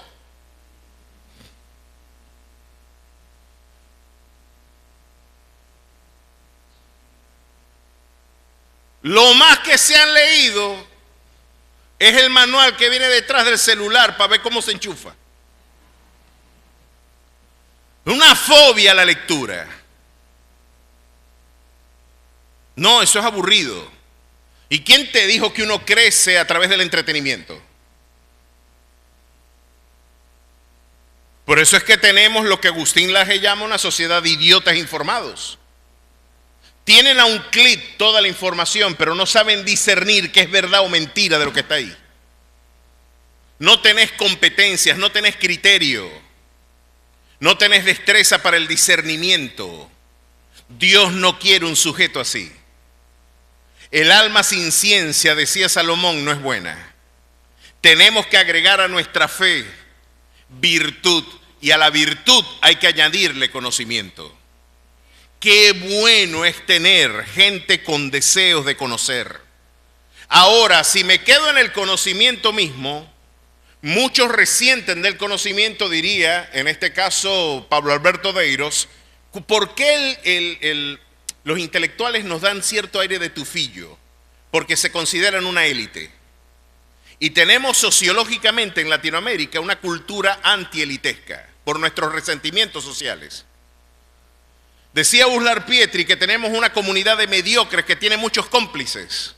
Lo más que se han leído es el manual que viene detrás del celular para ver cómo se enchufa. Una fobia a la lectura. No, eso es aburrido. ¿Y quién te dijo que uno crece a través del entretenimiento? Por eso es que tenemos lo que Agustín Laje llama una sociedad de idiotas informados. Tienen a un clic toda la información, pero no saben discernir qué es verdad o mentira de lo que está ahí. No tenés competencias, no tenés criterio, no tenés destreza para el discernimiento. Dios no quiere un sujeto así. El alma sin ciencia, decía Salomón, no es buena. Tenemos que agregar a nuestra fe virtud, y a la virtud hay que añadirle conocimiento. Qué bueno es tener gente con deseos de conocer. Ahora, si me quedo en el conocimiento mismo, muchos resienten del conocimiento, diría, en este caso Pablo Alberto Deiros, ¿por qué los intelectuales nos dan cierto aire de tufillo? Porque se consideran una élite. Y tenemos sociológicamente en Latinoamérica una cultura antielitesca por nuestros resentimientos sociales. Decía Uslar Pietri que tenemos una comunidad de mediocres que tiene muchos cómplices.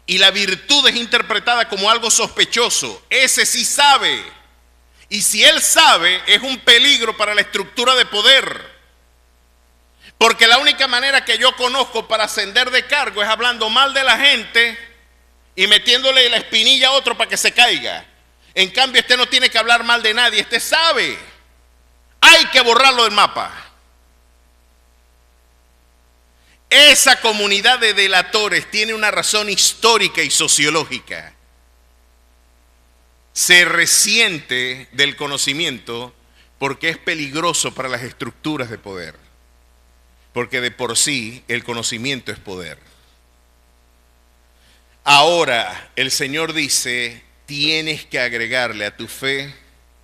Y la virtud es interpretada como algo sospechoso. Ese sí sabe. Y si él sabe, es un peligro para la estructura de poder. Porque la única manera que yo conozco para ascender de cargo es hablando mal de la gente y metiéndole la espinilla a otro para que se caiga. En cambio, este no tiene que hablar mal de nadie, este sabe. Hay que borrarlo del mapa. Esa comunidad de delatores tiene una razón histórica y sociológica. Se resiente del conocimiento porque es peligroso para las estructuras de poder. Porque de por sí el conocimiento es poder. Ahora el Señor dice, tienes que agregarle a tu fe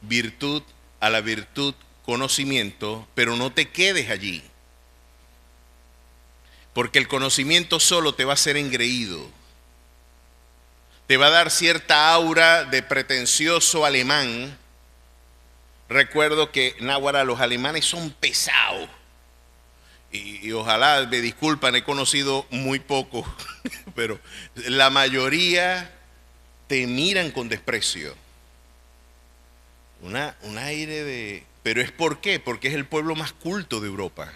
virtud, a la virtud conocimiento, pero no te quedes allí. Porque el conocimiento solo te va a hacer engreído. Te va a dar cierta aura de pretencioso alemán. Recuerdo que náguara, los alemanes son pesados. Y ojalá me disculpan, he conocido muy poco, pero la mayoría te miran con desprecio. Un aire de... ¿Pero es por qué? Porque es el pueblo más culto de Europa.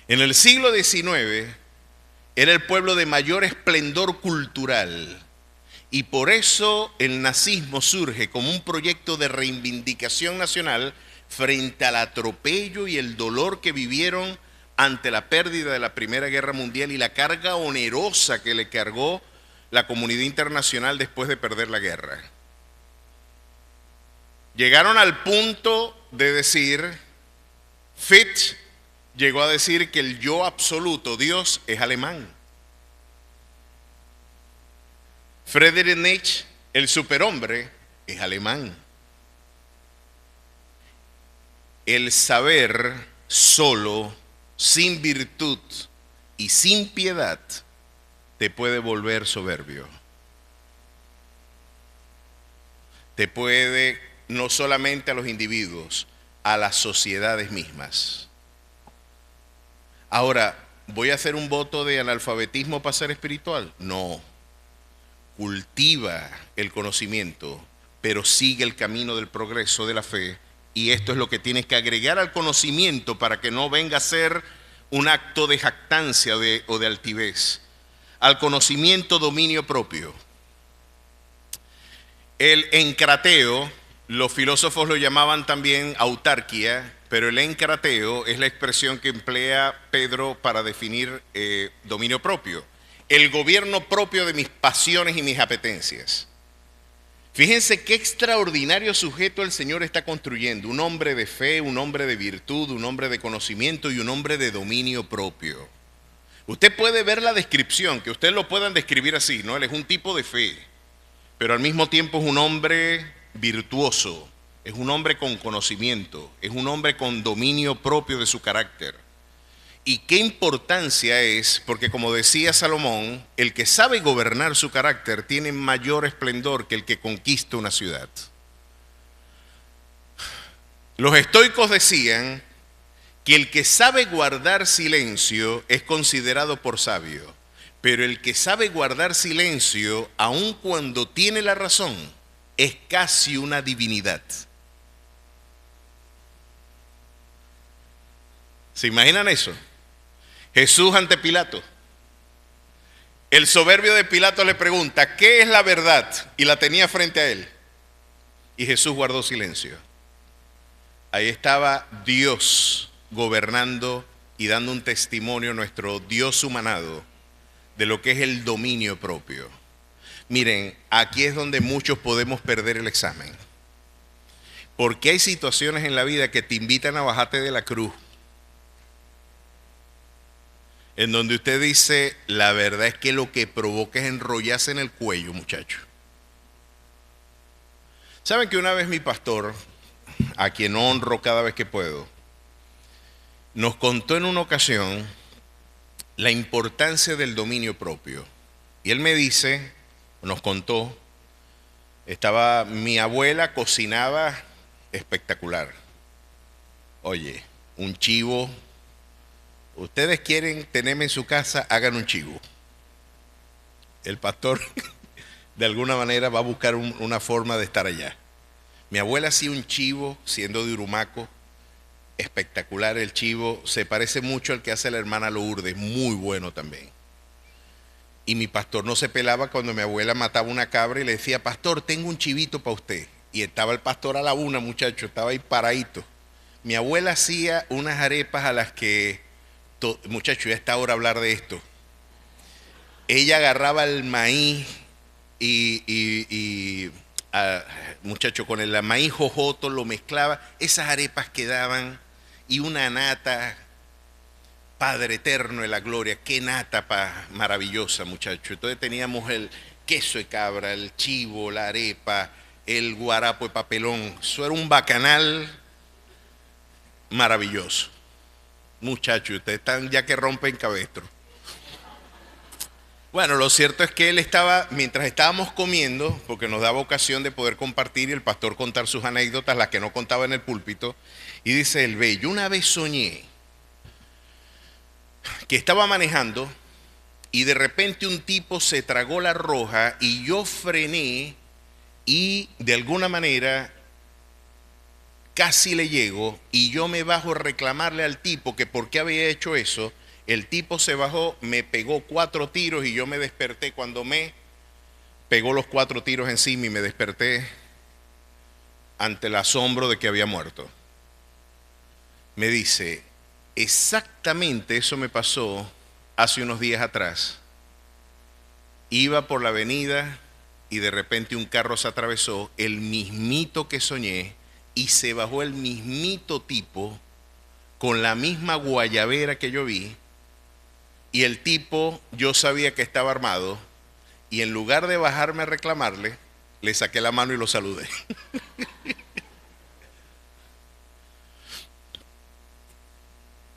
En el siglo XIX era el pueblo de mayor esplendor cultural y por eso el nazismo surge como un proyecto de reivindicación nacional frente al atropello y el dolor que vivieron ante la pérdida de la Primera Guerra Mundial y la carga onerosa que le cargó la comunidad internacional después de perder la guerra. Llegaron al punto de decir, Fichte llegó a decir que el yo absoluto, Dios, es alemán. Friedrich Nietzsche, el superhombre, es alemán. El saber solo, sin virtud y sin piedad, te puede volver soberbio. Te puede, no solamente a los individuos, a las sociedades mismas. Ahora, ¿voy a hacer un voto de analfabetismo para ser espiritual? No. Cultiva el conocimiento, pero sigue el camino del progreso de la fe. Y esto es lo que tienes que agregar al conocimiento para que no venga a ser un acto de jactancia o de altivez. Al conocimiento, dominio propio. El encrateo, los filósofos lo llamaban también autarquía, pero el encrateo es la expresión que emplea Pedro para definir dominio propio. El gobierno propio de mis pasiones y mis apetencias. Fíjense qué extraordinario sujeto el Señor está construyendo. Un hombre de fe, un hombre de virtud, un hombre de conocimiento y un hombre de dominio propio. Usted puede ver la descripción, que ustedes lo puedan describir así, ¿no? Él es un tipo de fe, pero al mismo tiempo es un hombre virtuoso, es un hombre con conocimiento, es un hombre con dominio propio de su carácter. Y qué importancia es, porque como decía Salomón, el que sabe gobernar su carácter tiene mayor esplendor que el que conquista una ciudad. Los estoicos decían que el que sabe guardar silencio es considerado por sabio, pero el que sabe guardar silencio, aun cuando tiene la razón, es casi una divinidad. ¿Se imaginan eso? Jesús ante Pilato. El soberbio de Pilato le pregunta, ¿qué es la verdad? Y la tenía frente a él. Y Jesús guardó silencio. Ahí estaba Dios gobernando y dando un testimonio, nuestro Dios humanado, de lo que es el dominio propio. Miren, aquí es donde muchos podemos perder el examen. Porque hay situaciones en la vida que te invitan a bajarte de la cruz, en donde usted dice, la verdad es que lo que provoca es enrollarse en el cuello, muchacho. ¿Saben que una vez mi pastor, a quien honro cada vez que puedo, nos contó en una ocasión la importancia del dominio propio? Y él me dice, nos contó, mi abuela cocinaba espectacular. Oye, un chivo. Ustedes quieren tenerme en su casa, hagan un chivo. El pastor de alguna manera va a buscar una forma de estar allá. Mi abuela hacía un chivo, siendo de Urumaco, espectacular el chivo, se parece mucho al que hace la hermana Lourdes, muy bueno también. Y mi pastor no se pelaba cuando mi abuela mataba una cabra y le decía, pastor, tengo un chivito para usted. Y estaba el pastor a la una, muchacho, estaba ahí paradito. Mi abuela hacía unas arepas a las que, muchacho, ya está ahora hablar de esto. Ella agarraba el maíz muchacho, con el maíz jojoto lo mezclaba, esas arepas quedaban, y una nata, Padre eterno de la gloria, qué nata maravillosa, muchacho. Entonces teníamos el queso de cabra, el chivo, la arepa, el guarapo de papelón. Eso era un bacanal maravilloso. Muchachos, ustedes están ya que rompen cabestro. Bueno, lo cierto es que él estaba, mientras estábamos comiendo, porque nos daba ocasión de poder compartir y el pastor contar sus anécdotas, las que no contaba en el púlpito, y dice él, ve, yo una vez soñé que estaba manejando y de repente un tipo se tragó la roja y yo frené y de alguna manera casi le llego y yo me bajo a reclamarle al tipo que por qué había hecho eso. El tipo se bajó, me pegó 4 tiros y yo me desperté cuando me pegó los 4 tiros encima y me desperté ante el asombro de que había muerto. Me dice, Exactamente eso me pasó hace unos días atrás. Iba por la avenida y de repente un carro se atravesó, el mismito que soñé, y se bajó el mismito tipo con la misma guayabera que yo vi, y el tipo, yo sabía que estaba armado, y en lugar de bajarme a reclamarle, le saqué la mano y lo saludé.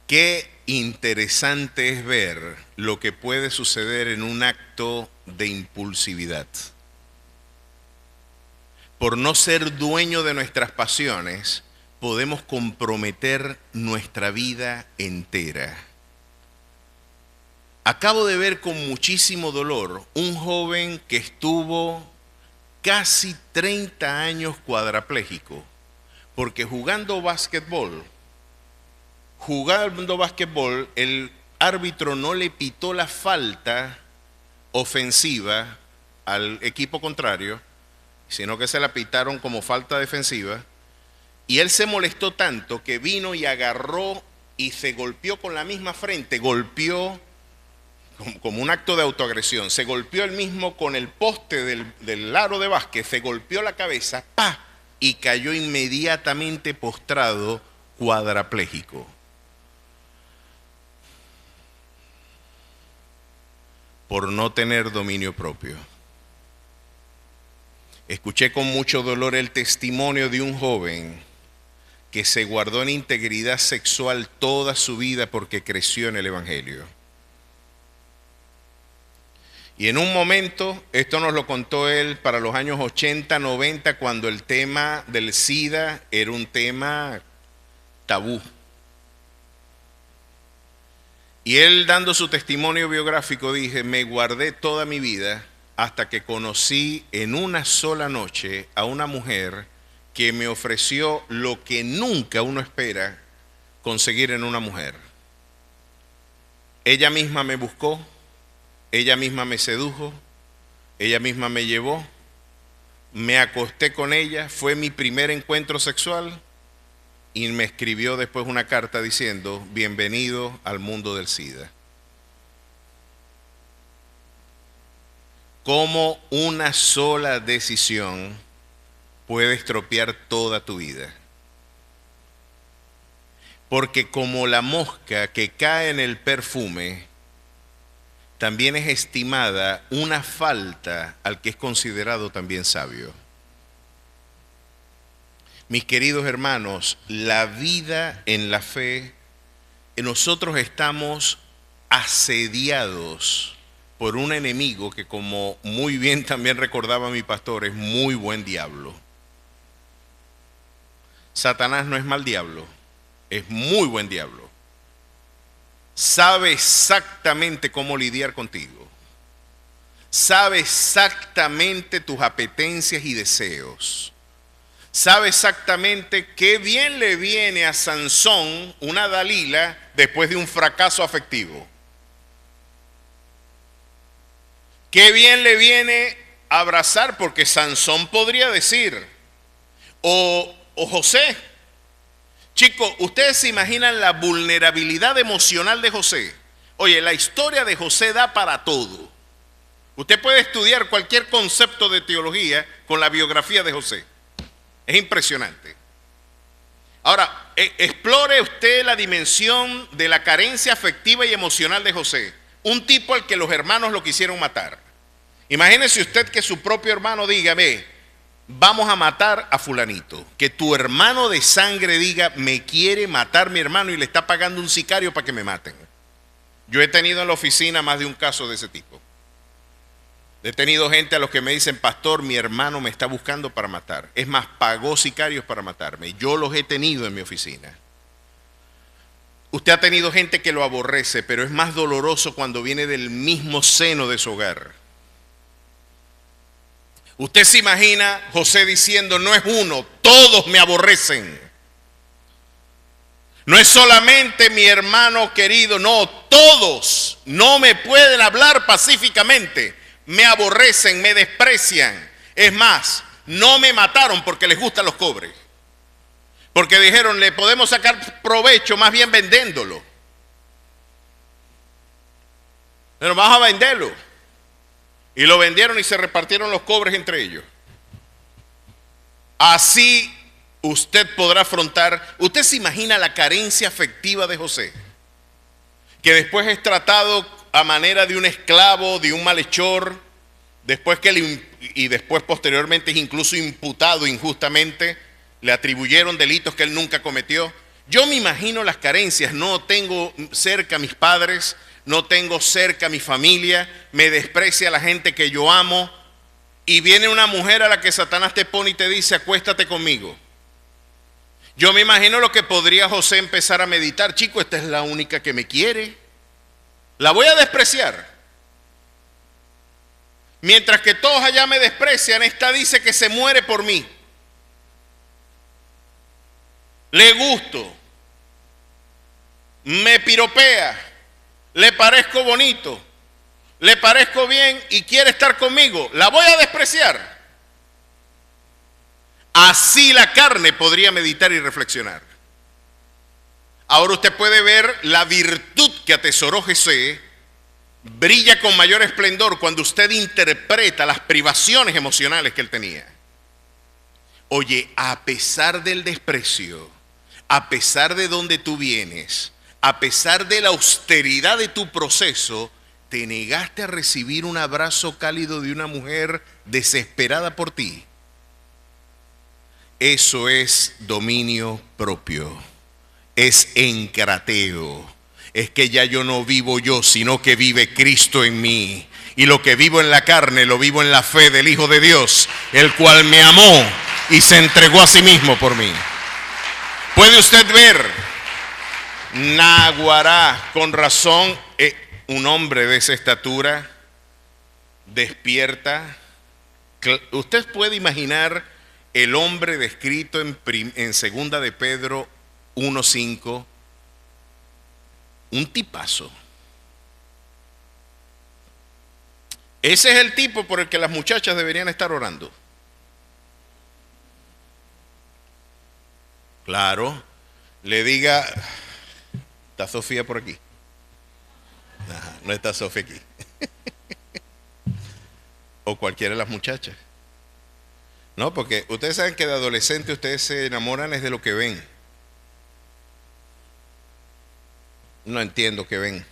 Qué interesante es ver lo que puede suceder en un acto de impulsividad. Por no ser dueño de nuestras pasiones, podemos comprometer nuestra vida entera. Acabo de ver con muchísimo dolor un joven que estuvo casi 30 años cuadrapléjico, porque jugando básquetbol, el árbitro no le pitó la falta ofensiva al equipo contrario, sino que se la pitaron como falta defensiva, y él se molestó tanto que vino y agarró y se golpeó con la misma frente, golpeó como un acto de autoagresión, se golpeó él mismo con el poste del aro de básquet, se golpeó la cabeza, ¡pa!, y cayó inmediatamente postrado, cuadrapléjico. Por no tener dominio propio. Escuché con mucho dolor el testimonio de un joven que se guardó en integridad sexual toda su vida porque creció en el Evangelio. Y en un momento, esto nos lo contó él para los años 80, 90, cuando el tema del SIDA era un tema tabú. Y él, dando su testimonio biográfico, dije: me guardé toda mi vida hasta que conocí en una sola noche a una mujer que me ofreció lo que nunca uno espera conseguir en una mujer. Ella misma me buscó, ella misma me sedujo, ella misma me llevó, me acosté con ella, fue mi primer encuentro sexual, y me escribió después una carta diciendo: bienvenido al mundo del SIDA. Cómo una sola decisión puede estropear toda tu vida. Porque como la mosca que cae en el perfume, también es estimada una falta al que es considerado también sabio. Mis queridos hermanos, la vida en la fe, nosotros estamos asediados por un enemigo que, como muy bien también recordaba mi pastor, es muy buen diablo. Satanás no es mal diablo, es muy buen diablo. Sabe exactamente cómo lidiar contigo. Sabe exactamente tus apetencias y deseos. Sabe exactamente qué bien le viene a Sansón una Dalila después de un fracaso afectivo. Qué bien le viene a abrazar, porque Sansón podría decir, o José. Chicos, ustedes se imaginan la vulnerabilidad emocional de José. Oye, la historia de José da para todo. Usted puede estudiar cualquier concepto de teología con la biografía de José. Es impresionante. Ahora, explore usted la dimensión de la carencia afectiva y emocional de José. Un tipo al que los hermanos lo quisieron matar. Imagínese usted que su propio hermano diga: ve, vamos a matar a fulanito. Que tu hermano de sangre diga: me quiere matar mi hermano y le está pagando un sicario para que me maten. Yo he tenido en la oficina más de un caso de ese tipo. He tenido gente a los que me dicen: pastor, mi hermano me está buscando para matar. Es más, pagó sicarios para matarme. Yo los he tenido en mi oficina. Usted ha tenido gente que lo aborrece, pero es más doloroso cuando viene del mismo seno de su hogar. Usted se imagina José diciendo: no es uno, todos me aborrecen. No es solamente mi hermano querido, no, todos no me pueden hablar pacíficamente. Me aborrecen, me desprecian. Es más, no me mataron porque les gustan los cobres. Porque dijeron: le podemos sacar provecho más bien vendiéndolo. Pero vamos a venderlo. Y lo vendieron y se repartieron los cobres entre ellos. Así usted podrá afrontar. Usted se imagina la carencia afectiva de José, que después es tratado a manera de un esclavo, de un malhechor, y después posteriormente es incluso imputado injustamente, le atribuyeron delitos que él nunca cometió. Yo me imagino las carencias. No tengo cerca a mis padres, no tengo cerca a mi familia, me desprecia la gente que yo amo, y viene una mujer a la que Satanás te pone y te dice: acuéstate conmigo. Yo me imagino lo que podría José empezar a meditar: chico, esta es la única que me quiere, la voy a despreciar. Mientras que todos allá me desprecian, esta dice que se muere por mí. Le gusto, me piropea, le parezco bonito, le parezco bien y quiere estar conmigo. La voy a despreciar. Así la carne podría meditar y reflexionar. Ahora usted puede ver la virtud que atesoró José. Brilla con mayor esplendor cuando usted interpreta las privaciones emocionales que él tenía. Oye, a pesar del desprecio, a pesar de donde tú vienes, a pesar de la austeridad de tu proceso, te negaste a recibir un abrazo cálido de una mujer desesperada por ti. Eso es dominio propio, es encrateo. Es que ya yo no vivo yo, sino que vive Cristo en mí. Y lo que vivo en la carne, lo vivo en la fe del Hijo de Dios, el cual me amó y se entregó a sí mismo por mí. Puede usted ver, Naguará, con razón, un hombre de esa estatura despierta. Usted puede imaginar el hombre descrito en segunda de Pedro 1:5. Un tipazo. Ese es el tipo por el que las muchachas deberían estar orando. Claro, le diga: ¿está Sofía por aquí? No está Sofía aquí. O cualquiera de las muchachas. No, porque ustedes saben que de adolescente ustedes se enamoran es de lo que ven. No entiendo qué ven.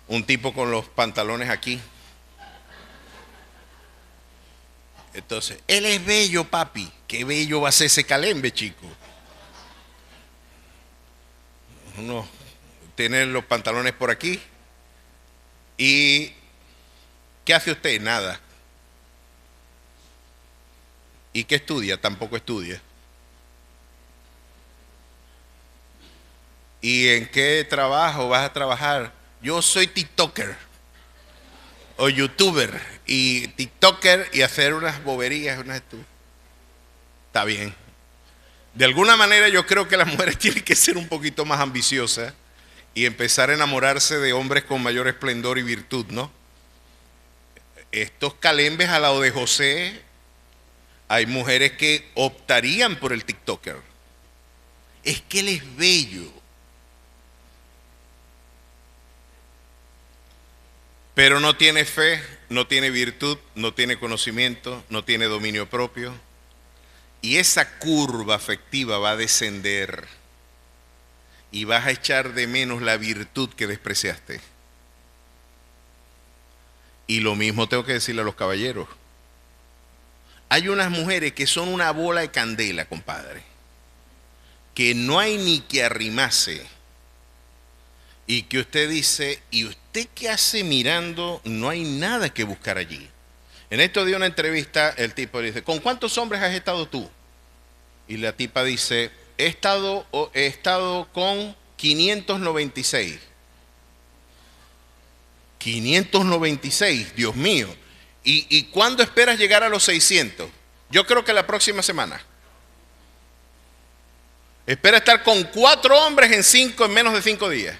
Un tipo con los pantalones aquí. Entonces, él es bello, papi. Qué bello va a ser ese calembe, chico. Uno tiene los pantalones por aquí. ¿Y qué hace usted? Nada. ¿Y qué estudia? Tampoco estudia. ¿Y en qué trabajo vas a trabajar? Yo soy TikToker o YouTuber y TikToker y hacer unas boberías, Está bien. De alguna manera yo creo que las mujeres tienen que ser un poquito más ambiciosas y empezar a enamorarse de hombres con mayor esplendor y virtud, ¿no? Estos calembes al lado de José, hay mujeres que optarían por el TikToker. Es que él es bello. Pero no tiene fe, no tiene virtud, no tiene conocimiento, no tiene dominio propio. Y esa curva afectiva va a descender y vas a echar de menos la virtud que despreciaste. Y lo mismo tengo que decirle a los caballeros. Hay unas mujeres que son una bola de candela, compadre, que no hay ni que arrimarse. Y que usted dice: ¿y usted qué hace mirando? No hay nada que buscar allí. En esto dio una entrevista, el tipo dice: ¿con cuántos hombres has estado tú? Y la tipa dice: he estado con 596. 596, Dios mío. ¿Y cuándo esperas llegar a los 600? Yo creo que la próxima semana. Espera estar con 4 hombres en menos de 5 días.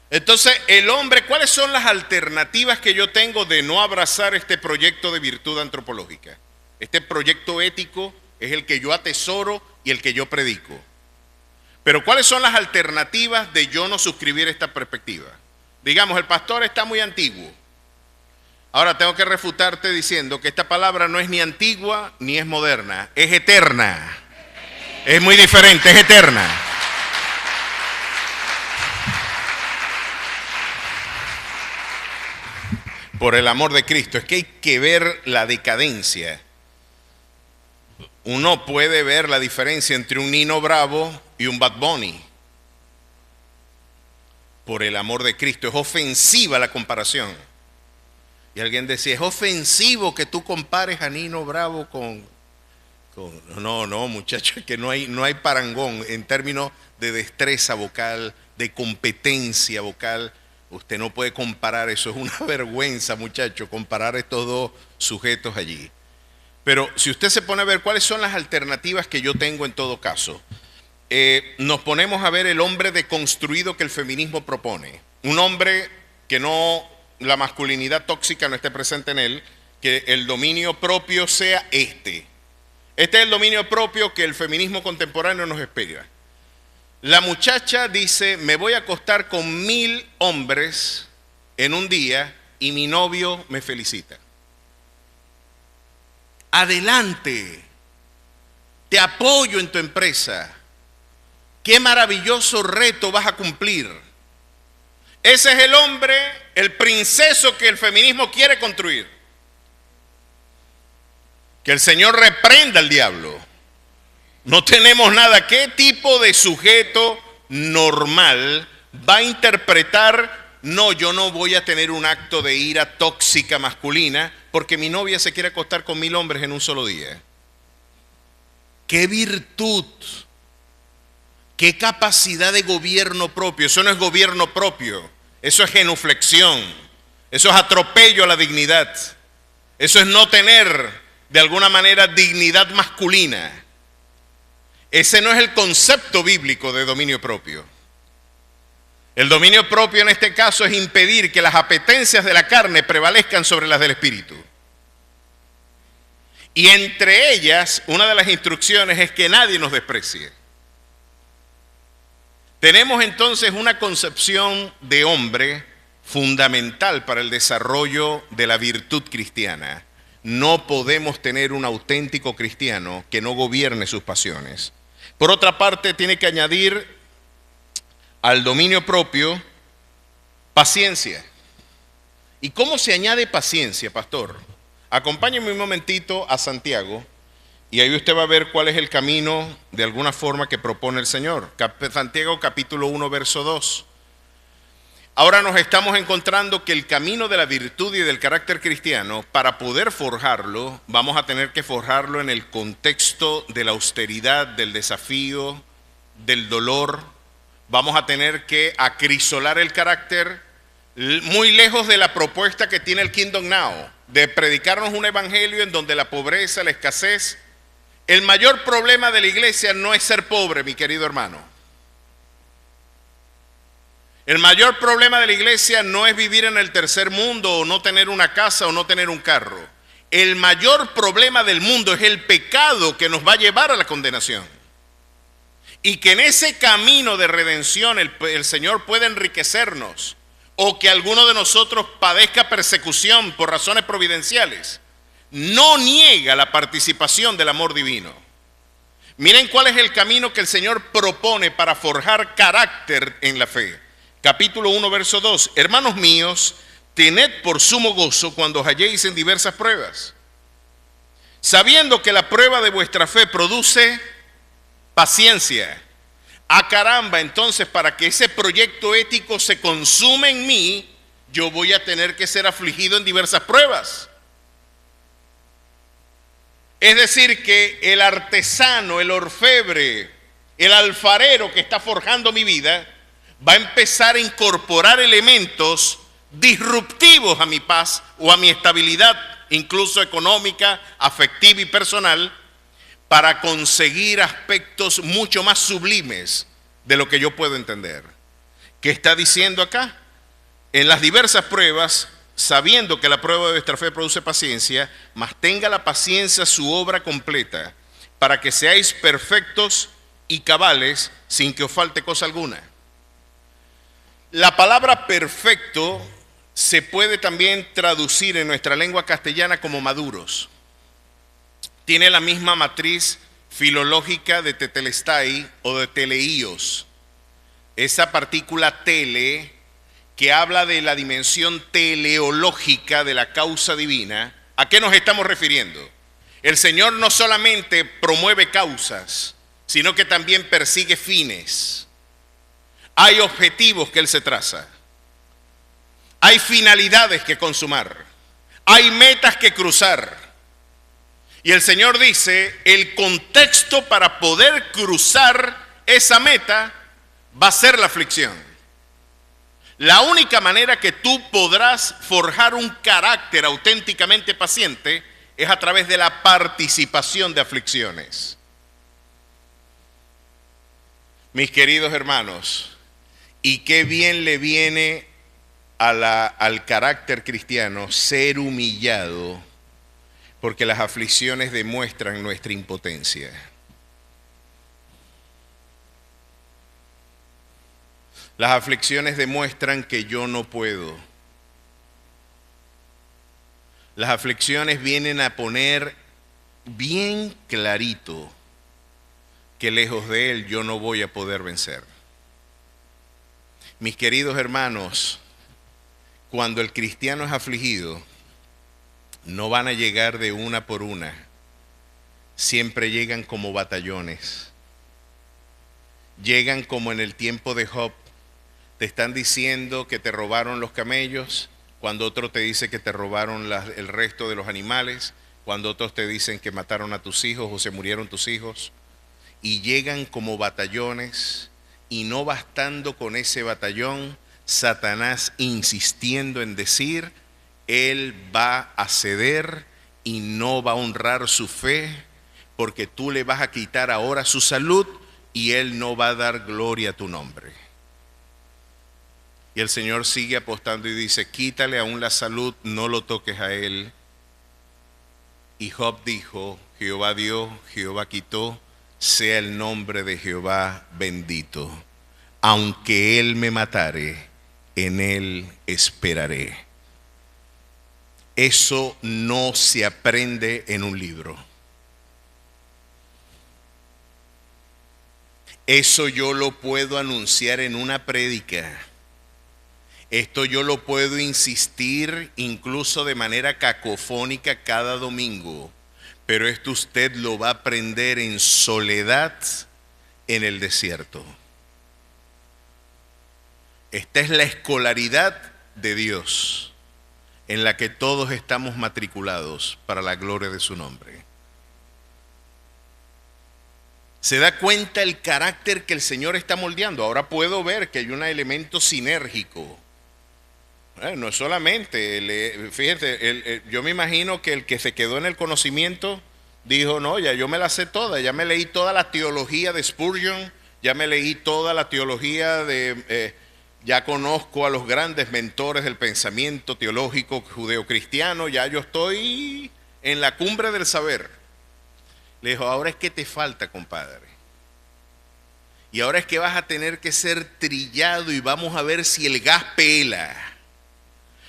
Entonces, el hombre, ¿cuáles son las alternativas que yo tengo de no abrazar este proyecto de virtud antropológica? Este proyecto ético es el que yo atesoro y el que yo predico. Pero ¿cuáles son las alternativas de yo no suscribir esta perspectiva? Digamos, el pastor está muy antiguo. Ahora tengo que refutarte diciendo que esta palabra no es ni antigua ni es moderna, es eterna. Es muy diferente, es eterna. Por el amor de Cristo, es que hay que ver la decadencia. Uno puede ver la diferencia entre un Nino Bravo y un Bad Bunny. Por el amor de Cristo, es ofensiva la comparación. Y alguien decía, es ofensivo que tú compares a Nino Bravo con... No, muchachos, que no hay parangón en términos de destreza vocal, de competencia vocal. Usted no puede comparar, eso es una vergüenza, muchachos, comparar estos dos sujetos allí. Pero si usted se pone a ver cuáles son las alternativas que yo tengo en todo caso, nos ponemos a ver el hombre deconstruido que el feminismo propone. Un hombre que la masculinidad tóxica no esté presente en él, que el dominio propio sea este. Este es el dominio propio que el feminismo contemporáneo nos espera. La muchacha dice, me voy a acostar con 1000 hombres en un día y mi novio me felicita. Adelante, te apoyo en tu empresa. Qué maravilloso reto vas a cumplir. Ese es el hombre, el princeso que el feminismo quiere construir. Que el Señor reprenda al diablo. No tenemos nada. ¿Qué tipo de sujeto normal va a interpretar? No, yo no voy a tener un acto de ira tóxica masculina porque mi novia se quiere acostar con 1000 hombres en un solo día. ¡Qué virtud! ¡Qué capacidad de gobierno propio! Eso no es gobierno propio, eso es genuflexión, eso es atropello a la dignidad, eso es no tener de alguna manera dignidad masculina. Ese no es el concepto bíblico de dominio propio. El dominio propio en este caso es impedir que las apetencias de la carne prevalezcan sobre las del espíritu. Y entre ellas, una de las instrucciones es que nadie nos desprecie. Tenemos entonces una concepción de hombre fundamental para el desarrollo de la virtud cristiana. No podemos tener un auténtico cristiano que no gobierne sus pasiones. Por otra parte, tiene que añadir al dominio propio paciencia. ¿Y cómo se añade paciencia, pastor? Acompáñenme un momentito a Santiago y ahí usted va a ver cuál es el camino de alguna forma que propone el Señor. Santiago capítulo 1, verso 2. Ahora nos estamos encontrando que el camino de la virtud y del carácter cristiano, para poder forjarlo, vamos a tener que forjarlo en el contexto de la austeridad, del desafío, del dolor. Vamos a tener que acrisolar el carácter muy lejos de la propuesta que tiene el Kingdom Now, de predicarnos un evangelio en donde la pobreza, la escasez. El mayor problema de la iglesia no es ser pobre, mi querido hermano. El mayor problema de la iglesia no es vivir en el tercer mundo o no tener una casa o no tener un carro. El mayor problema del mundo es el pecado que nos va a llevar a la condenación. Y que en ese camino de redención el Señor puede enriquecernos o que alguno de nosotros padezca persecución por razones providenciales. No niega la participación del amor divino. Miren cuál es el camino que el Señor propone para forjar carácter en la fe. Capítulo 1, verso 2. Hermanos míos, tened por sumo gozo cuando os halléis en diversas pruebas, sabiendo que la prueba de vuestra fe produce paciencia. ¡Ah, caramba! Entonces, para que ese proyecto ético se consume en mí, yo voy a tener que ser afligido en diversas pruebas. Es decir, que el artesano, el orfebre, el alfarero que está forjando mi vida, va a empezar a incorporar elementos disruptivos a mi paz o a mi estabilidad, incluso económica, afectiva y personal, para conseguir aspectos mucho más sublimes de lo que yo puedo entender. ¿Qué está diciendo acá? En las diversas pruebas, sabiendo que la prueba de vuestra fe produce paciencia, mas tenga la paciencia su obra completa, para que seáis perfectos y cabales sin que os falte cosa alguna. La palabra perfecto se puede también traducir en nuestra lengua castellana como maduros. Tiene la misma matriz filológica de tetelestai o de teleios. Esa partícula tele que habla de la dimensión teleológica de la causa divina. ¿A qué nos estamos refiriendo? El Señor no solamente promueve causas, sino que también persigue fines. Hay objetivos que Él se traza. Hay finalidades que consumar. Hay metas que cruzar. Y el Señor dice, el contexto para poder cruzar esa meta va a ser la aflicción. La única manera que tú podrás forjar un carácter auténticamente paciente es a través de la participación de aflicciones. Mis queridos hermanos, y qué bien le viene al carácter cristiano ser humillado, porque las aflicciones demuestran nuestra impotencia. Las aflicciones demuestran que yo no puedo. Las aflicciones vienen a poner bien clarito que lejos de Él yo no voy a poder vencer. Mis queridos hermanos, cuando el cristiano es afligido, no van a llegar de una por una. Siempre llegan como batallones. Llegan como en el tiempo de Job. Te están diciendo que te robaron los camellos, cuando otro te dice que te robaron el resto de los animales, cuando otros te dicen que mataron a tus hijos o se murieron tus hijos. Y llegan como batallones, y no bastando con ese batallón, Satanás insistiendo en decir, él va a ceder y no va a honrar su fe, porque tú le vas a quitar ahora su salud y él no va a dar gloria a tu nombre. Y el Señor sigue apostando y dice, quítale aún la salud, no lo toques a él. Y Job dijo, Jehová dio, Jehová quitó, sea el nombre de Jehová bendito. Aunque él me matare, en él esperaré. Eso no se aprende en un libro. Eso yo lo puedo anunciar en una prédica. Esto yo lo puedo insistir incluso de manera cacofónica cada domingo. Pero esto usted lo va a aprender en soledad en el desierto. Esta es la escolaridad de Dios, en la que todos estamos matriculados para la gloria de su nombre. ¿Se da cuenta el carácter que el Señor está moldeando? Ahora puedo ver que hay un elemento sinérgico. No es solamente, fíjense, yo me imagino que el que se quedó en el conocimiento dijo, no, ya yo me la sé toda, ya me leí toda la teología de Spurgeon, ya me leí toda la teología de... ya conozco a los grandes mentores del pensamiento teológico judeocristiano, ya yo estoy en la cumbre del saber. Le dijo, ahora es que te falta, compadre. Y ahora es que vas a tener que ser trillado y vamos a ver si el gas pela.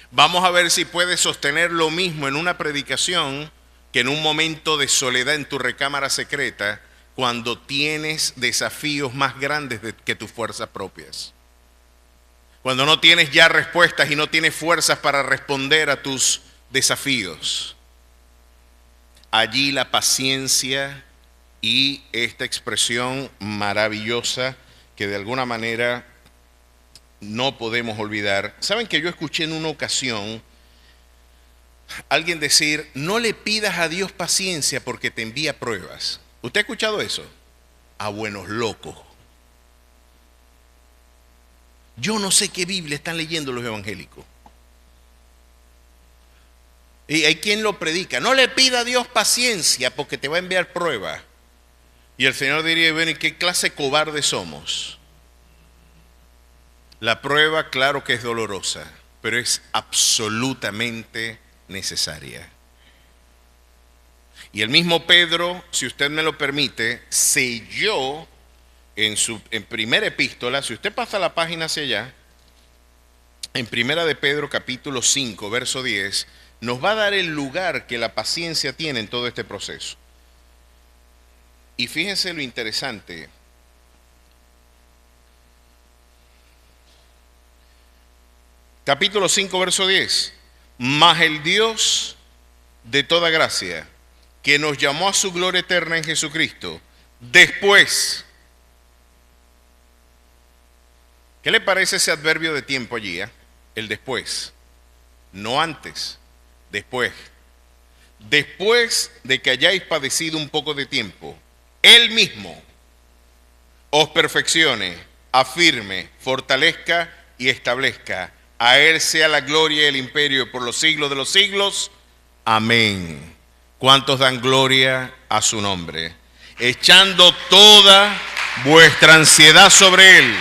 Vamos a ver si puedes sostener lo mismo en una predicación que en un momento de soledad en tu recámara secreta, cuando tienes desafíos más grandes que tus fuerzas propias. Cuando no tienes ya respuestas y no tienes fuerzas para responder a tus desafíos. Allí la paciencia y esta expresión maravillosa que de alguna manera no podemos olvidar. Saben que yo escuché en una ocasión alguien decir, no le pidas a Dios paciencia porque te envía pruebas. ¿Usted ha escuchado eso? A buenos locos. Yo no sé qué Biblia están leyendo los evangélicos. Y hay quien lo predica. No le pida a Dios paciencia porque te va a enviar pruebas. Y el Señor diría, bueno, ¿y qué clase de cobardes somos? La prueba, claro que es dolorosa, pero es absolutamente necesaria. Y el mismo Pedro, si usted me lo permite, selló en primera epístola, si usted pasa la página hacia allá, en primera de Pedro capítulo 5, verso 10, nos va a dar el lugar que la paciencia tiene en todo este proceso. Y fíjense lo interesante. Capítulo 5, verso 10. Mas el Dios de toda gracia, que nos llamó a su gloria eterna en Jesucristo, después. ¿Qué le parece ese adverbio de tiempo allí? El después. No antes, después. Después de que hayáis padecido un poco de tiempo, Él mismo os perfeccione, afirme, fortalezca y establezca. A Él sea la gloria y el imperio por los siglos de los siglos. Amén. ¿Cuántos dan gloria a su nombre? Echando toda vuestra ansiedad sobre Él,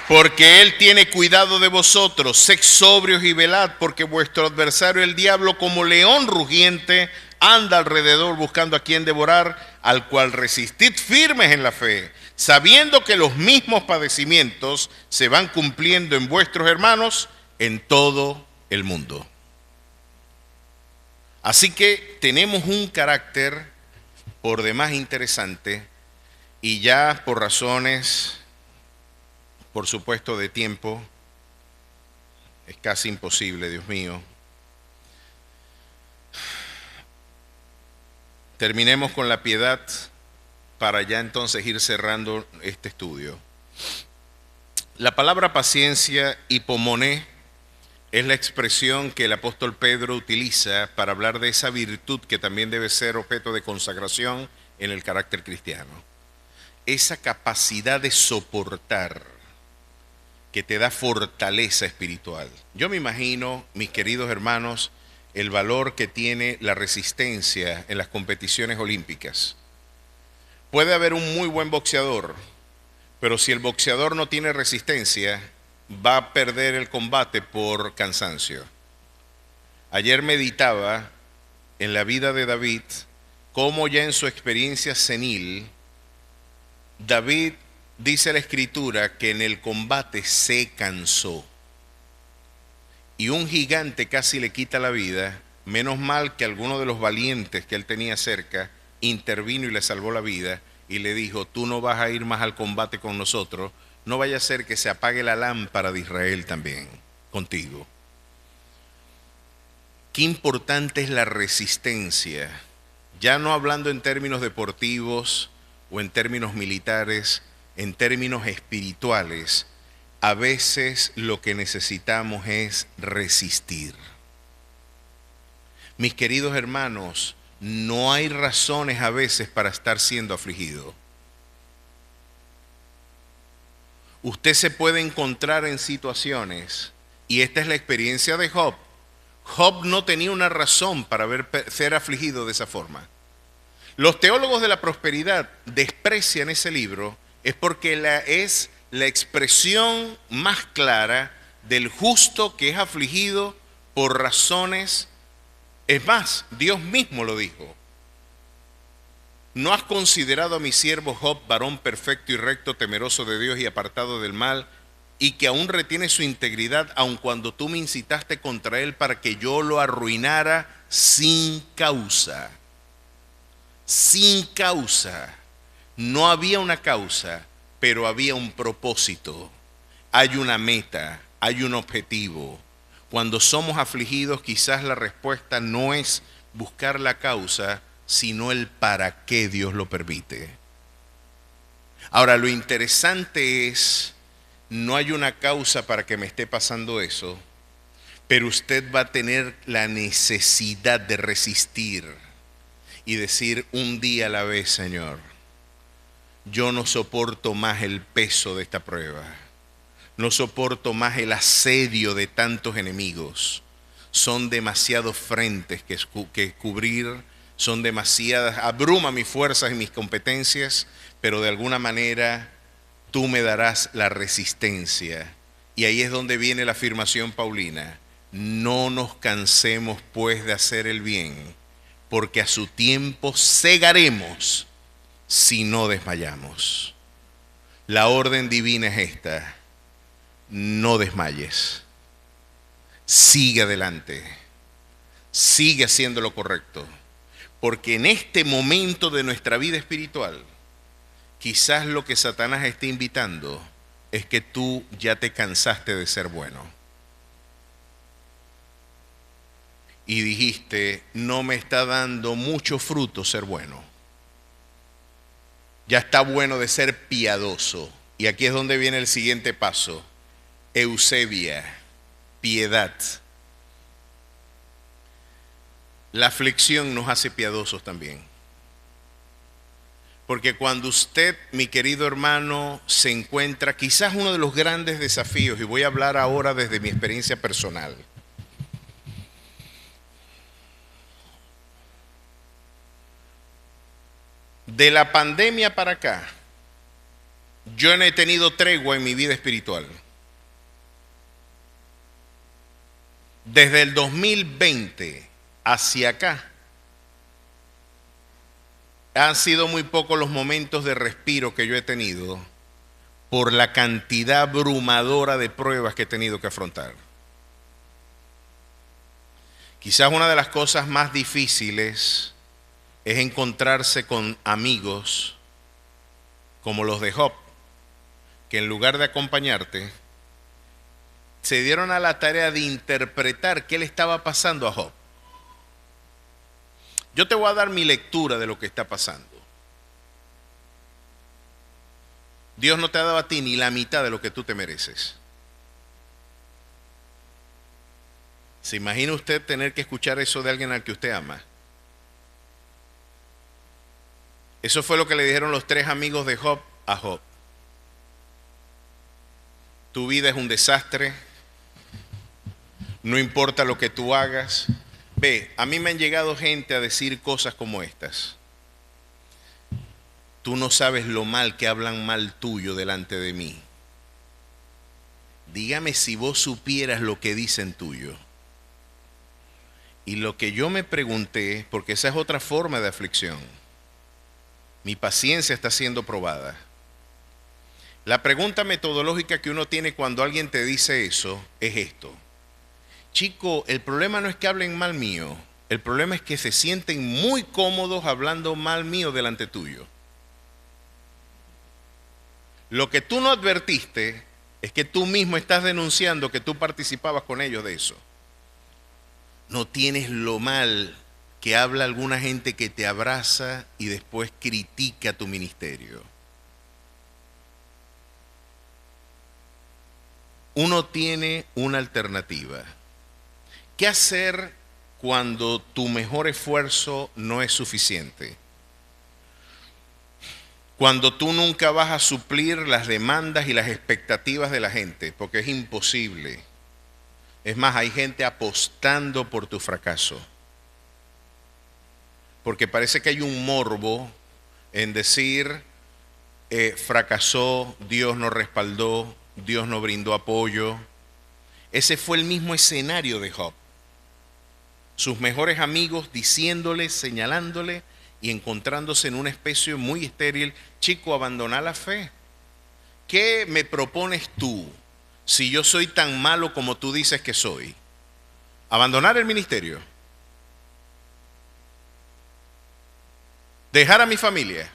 porque Él tiene cuidado de vosotros. Sed sobrios y velad, porque vuestro adversario el diablo, como león rugiente, anda alrededor buscando a quien devorar, al cual resistid firmes en la fe, sabiendo que los mismos padecimientos se van cumpliendo en vuestros hermanos en todo el mundo. Así que tenemos un carácter por demás interesante, y ya por razones, por supuesto, de tiempo, es casi imposible, Dios mío. Terminemos con la piedad para ya entonces ir cerrando este estudio. La palabra paciencia, hipomoné, es la expresión que el apóstol Pedro utiliza para hablar de esa virtud que también debe ser objeto de consagración en el carácter cristiano. Esa capacidad de soportar que te da fortaleza espiritual. Yo me imagino, mis queridos hermanos, el valor que tiene la resistencia en las competiciones olímpicas. Puede haber un muy buen boxeador, pero si el boxeador no tiene resistencia, va a perder el combate por cansancio. Ayer meditaba en la vida de David, cómo ya en su experiencia senil, David, dice la Escritura, que en el combate se cansó. Y un gigante casi le quita la vida. Menos mal que alguno de los valientes que él tenía cerca intervino y le salvó la vida y le dijo: tú no vas a ir más al combate con nosotros, no vaya a ser que se apague la lámpara de Israel también contigo. Qué importante es la resistencia, ya no hablando en términos deportivos o en términos militares, en términos espirituales. A veces lo que necesitamos es resistir. Mis queridos hermanos, no hay razones a veces para estar siendo afligido. Usted se puede encontrar en situaciones, y esta es la experiencia de Job. Job no tenía una razón para ser afligido de esa forma. Los teólogos de la prosperidad desprecian ese libro, es porque es la expresión más clara del justo que es afligido por razones. Es más, Dios mismo lo dijo: ¿no has considerado a mi siervo Job, varón perfecto y recto, temeroso de Dios y apartado del mal, y que aún retiene su integridad, aun cuando tú me incitaste contra él para que yo lo arruinara sin causa? Sin causa. No había una causa, pero había un propósito. Hay una meta, hay un objetivo. Cuando somos afligidos, quizás la respuesta no es buscar la causa, sino el para qué Dios lo permite. Ahora, lo interesante es, no hay una causa para que me esté pasando eso, pero usted va a tener la necesidad de resistir y decir: un día a la vez, Señor. Yo no soporto más el peso de esta prueba. No soporto más el asedio de tantos enemigos. Son demasiados frentes que cubrir, son demasiadas, abruma mis fuerzas y mis competencias, pero de alguna manera tú me darás la resistencia. Y ahí es donde viene la afirmación paulina: no nos cansemos pues de hacer el bien, porque a su tiempo segaremos, si no desmayamos. La orden divina es esta: no desmayes. Sigue adelante. Sigue haciendo lo correcto. Porque en este momento de nuestra vida espiritual, quizás lo que Satanás esté invitando es que tú ya te cansaste de ser bueno. Y dijiste, no me está dando mucho fruto ser bueno. Ya está bueno de ser piadoso. Y aquí es donde viene el siguiente paso. Eusebia, piedad. La aflicción nos hace piadosos también. Porque cuando usted, mi querido hermano, se encuentra, quizás uno de los grandes desafíos, y voy a hablar ahora desde mi experiencia personal. De la pandemia para acá, yo no he tenido tregua en mi vida espiritual. Desde el 2020 hacia acá, han sido muy pocos los momentos de respiro que yo he tenido por la cantidad abrumadora de pruebas que he tenido que afrontar. Quizás una de las cosas más difíciles es encontrarse con amigos como los de Job, que en lugar de acompañarte, se dieron a la tarea de interpretar qué le estaba pasando a Job. Yo te voy a dar mi lectura de lo que está pasando. Dios no te ha dado a ti ni la mitad de lo que tú te mereces. ¿Se imagina usted tener que escuchar eso de alguien al que usted ama? Eso fue lo que le dijeron los 3 amigos de Job a Job. Tu vida es un desastre. No importa lo que tú hagas. Ve, a mí me han llegado gente a decir cosas como estas. Tú no sabes lo mal que hablan mal tuyo delante de mí. Dígame si vos supieras lo que dicen tuyo. Y lo que yo me pregunté, porque esa es otra forma de aflicción. Mi paciencia está siendo probada. La pregunta metodológica que uno tiene cuando alguien te dice eso es esto. Chico, el problema no es que hablen mal mío, el problema es que se sienten muy cómodos hablando mal mío delante tuyo. Lo que tú no advertiste es que tú mismo estás denunciando que tú participabas con ellos de eso. No tienes lo mal que habla alguna gente que te abraza y después critica tu ministerio. Uno tiene una alternativa. ¿Qué hacer cuando tu mejor esfuerzo no es suficiente? Cuando tú nunca vas a suplir las demandas y las expectativas de la gente, porque es imposible. Es más, hay gente apostando por tu fracaso. Porque parece que hay un morbo en decir, fracasó, Dios no respaldó, Dios no brindó apoyo. Ese fue el mismo escenario de Job. Sus mejores amigos diciéndole, señalándole y encontrándose en una especie muy estéril. Chico, abandona la fe. ¿Qué me propones tú si yo soy tan malo como tú dices que soy? ¿Abandonar el ministerio? ¿Dejar a mi familia?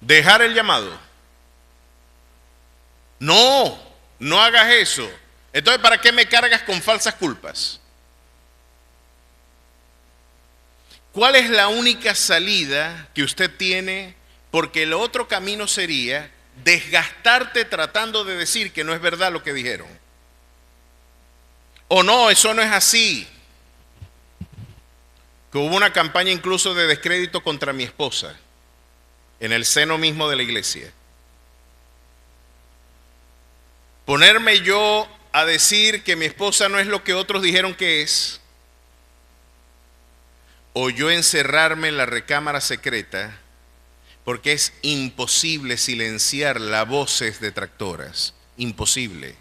¿Dejar el llamado? No, no hagas eso. Entonces, ¿para qué me cargas con falsas culpas? ¿Cuál es la única salida que usted tiene? Porque el otro camino sería desgastarte tratando de decir que no es verdad lo que dijeron. O no, eso no es así. Que hubo una campaña incluso de descrédito contra mi esposa en el seno mismo de la iglesia. Ponerme yo a decir que mi esposa no es lo que otros dijeron que es, o yo encerrarme en la recámara secreta, porque es imposible silenciar las voces detractoras, imposible.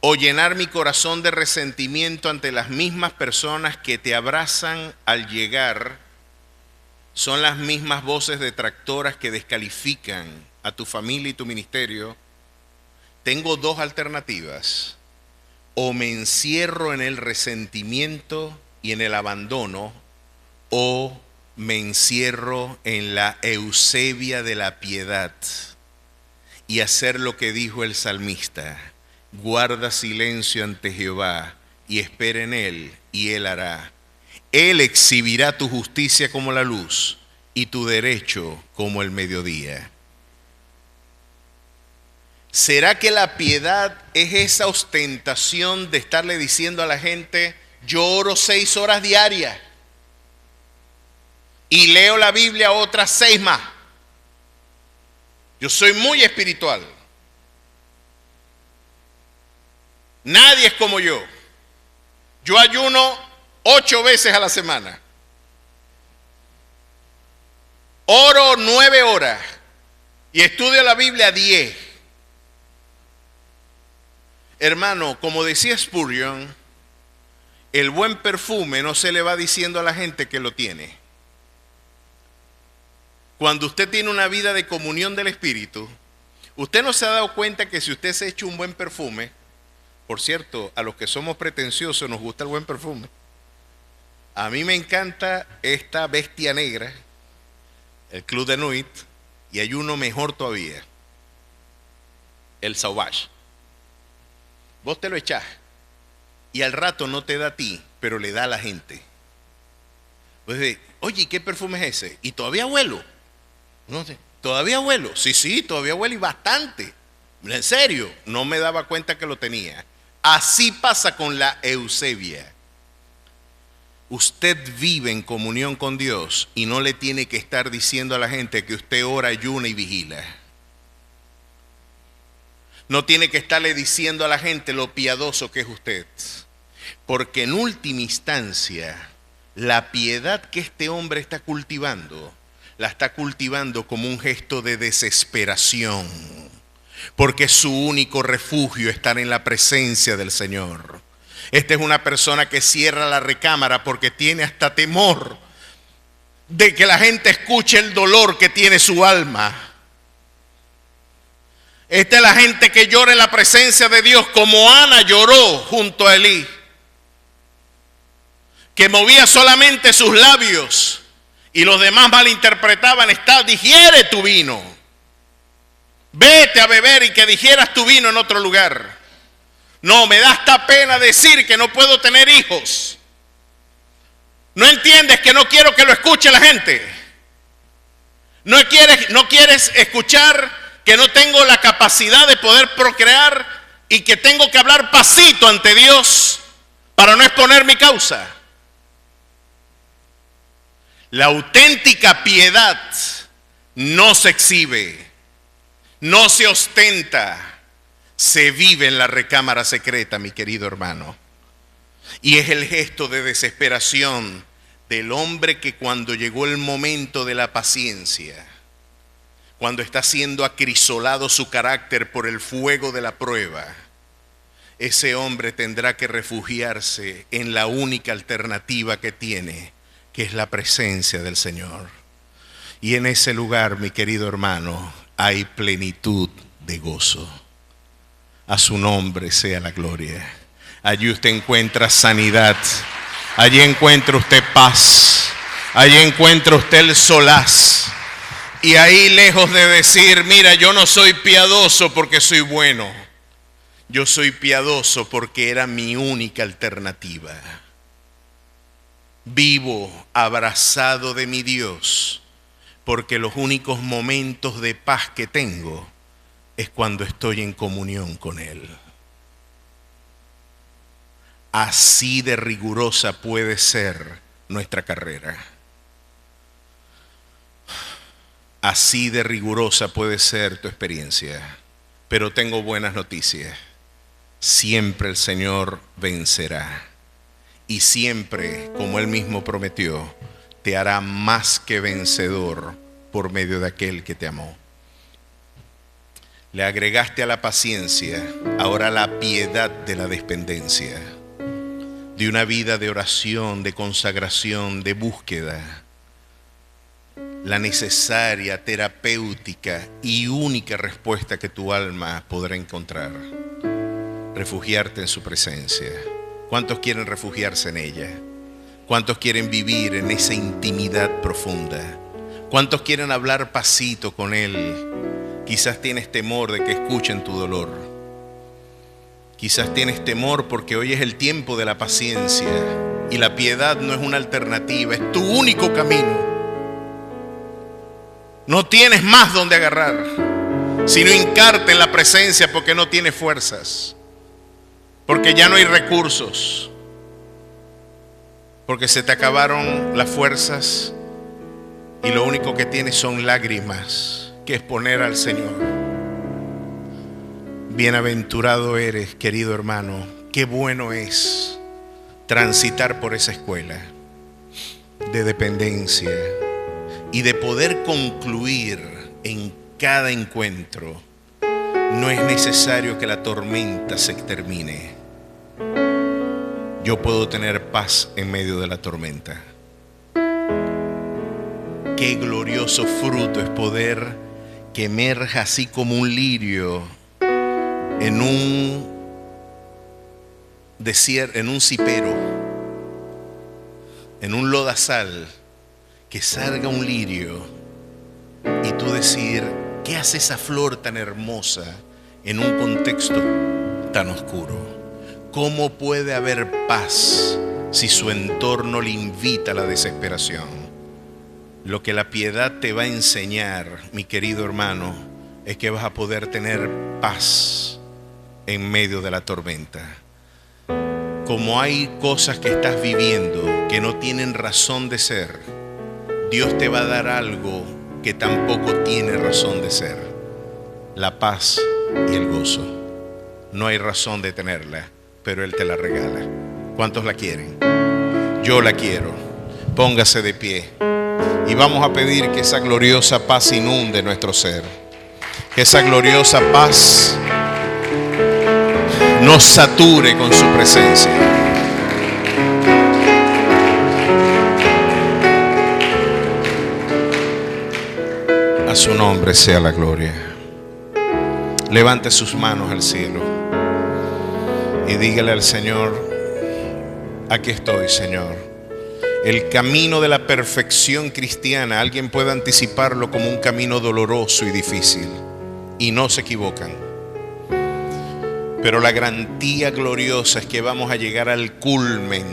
o llenar mi corazón de resentimiento ante las mismas personas que te abrazan al llegar. Son las mismas voces detractoras que descalifican a tu familia y tu ministerio. Tengo dos alternativas: o me encierro en el resentimiento y en el abandono, o me encierro en la eusebia de la piedad y hacer lo que dijo el salmista: guarda silencio ante Jehová y espera en Él, y Él hará. Él exhibirá tu justicia como la luz y tu derecho como el mediodía. ¿Será que la piedad es esa ostentación de estarle diciendo a la gente: yo oro 6 horas diarias y leo la Biblia otras 6 más? Yo soy muy espiritual. Nadie es como yo. Yo ayuno 8 veces a la semana. Oro 9 horas y estudio la Biblia 10. Hermano, como decía Spurgeon, el buen perfume no se le va diciendo a la gente que lo tiene. Cuando usted tiene una vida de comunión del Espíritu, usted no se ha dado cuenta que si usted se echa un buen perfume, por cierto, a los que somos pretenciosos nos gusta el buen perfume. A mí me encanta esta bestia negra, el Club de Nuit, y hay uno mejor todavía, el Sauvage. Vos te lo echás y al rato no te da a ti, pero le da a la gente. Pues, oye, ¿qué perfume es ese? Y todavía huelo. No sé, ¿todavía huelo? Sí, todavía huelo y bastante. En serio, no me daba cuenta que lo tenía. Así pasa con la eusebia. Usted vive en comunión con Dios y no le tiene que estar diciendo a la gente que usted ora, ayuna y vigila. No tiene que estarle diciendo a la gente lo piadoso que es usted. Porque en última instancia, la piedad que este hombre está cultivando, la está cultivando como un gesto de desesperación. Porque su único refugio es estar en la presencia del Señor. Esta es una persona que cierra la recámara porque tiene hasta temor de que la gente escuche el dolor que tiene su alma. Esta es la gente que llora en la presencia de Dios, como Ana lloró junto a Elí, que movía solamente sus labios y los demás malinterpretaban: digiere tu vino, vete a beber y que digieras tu vino en otro lugar. No, me da hasta pena decir que no puedo tener hijos. ¿No entiendes que no quiero que lo escuche la gente? ¿No quieres escuchar que no tengo la capacidad de poder procrear y que tengo que hablar pasito ante Dios para no exponer mi causa? La auténtica piedad no se exhibe, no se ostenta, se vive en la recámara secreta, mi querido hermano. Y es el gesto de desesperación del hombre que cuando llegó el momento de la paciencia, cuando está siendo acrisolado su carácter por el fuego de la prueba, ese hombre tendrá que refugiarse en la única alternativa que tiene, que es la presencia del Señor. Y en ese lugar, mi querido hermano, hay plenitud de gozo. A su nombre sea la gloria. Allí usted encuentra sanidad, allí encuentra usted paz, allí encuentra usted el solaz. Y ahí, lejos de decir: mira, yo no soy piadoso porque soy bueno, yo soy piadoso porque era mi única alternativa. Vivo abrazado de mi Dios porque los únicos momentos de paz que tengo es cuando estoy en comunión con Él. Así de rigurosa puede ser nuestra carrera. Así de rigurosa puede ser tu experiencia. Pero tengo buenas noticias. Siempre el Señor vencerá. Y siempre, como Él mismo prometió, te hará más que vencedor por medio de aquel que te amó. Le agregaste a la paciencia ahora la piedad de la dependencia, de una vida de oración, de consagración, de búsqueda, la necesaria, terapéutica y única respuesta que tu alma podrá encontrar: refugiarte en su presencia. ¿Cuántos quieren refugiarse en ella? ¿Cuántos quieren vivir en esa intimidad profunda? ¿Cuántos quieren hablar pasito con Él? Quizás tienes temor de que escuchen tu dolor. Quizás tienes temor porque hoy es el tiempo de la paciencia y la piedad no es una alternativa, es tu único camino. No tienes más donde agarrar, sino hincarte en la presencia porque no tienes fuerzas, porque ya no hay recursos, porque se te acabaron las fuerzas y lo único que tienes son lágrimas que exponer al Señor. Bienaventurado eres, querido hermano. Qué bueno es transitar por esa escuela de dependencia y de poder concluir en cada encuentro. No es necesario que la tormenta se termine. Yo puedo tener paz en medio de la tormenta. Qué glorioso fruto es poder que emerja así como un lirio en un desierto, en un cipero, en un lodazal, que salga un lirio y tú decir: ¿qué hace esa flor tan hermosa en un contexto tan oscuro? ¿Cómo puede haber paz si su entorno le invita a la desesperación? Lo que la piedad te va a enseñar, mi querido hermano, es que vas a poder tener paz en medio de la tormenta. Como hay cosas que estás viviendo que no tienen razón de ser, Dios te va a dar algo que tampoco tiene razón de ser: la paz y el gozo. No hay razón de tenerla, pero Él te la regala. ¿Cuántos la quieren? Yo la quiero. Póngase de pie y vamos a pedir que esa gloriosa paz inunde nuestro ser, que esa gloriosa paz nos sature con su presencia. A su nombre sea la gloria. Levante sus manos al cielo y dígale al Señor: aquí estoy, Señor. El camino de la perfección cristiana, alguien puede anticiparlo como un camino doloroso y difícil, y no se equivocan. Pero la garantía gloriosa es que vamos a llegar al culmen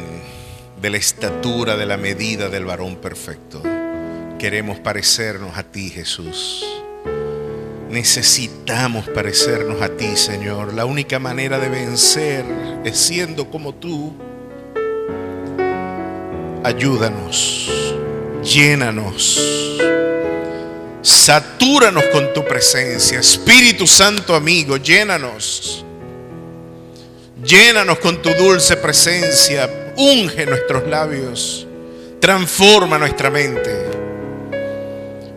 de la estatura, de la medida del varón perfecto. Queremos parecernos a ti, Jesús. Necesitamos parecernos a ti, Señor. La única manera de vencer es siendo como tú. Ayúdanos, llénanos, satúranos con tu presencia. Espíritu Santo amigo, llénanos. Llénanos con tu dulce presencia. Unge nuestros labios. Transforma nuestra mente.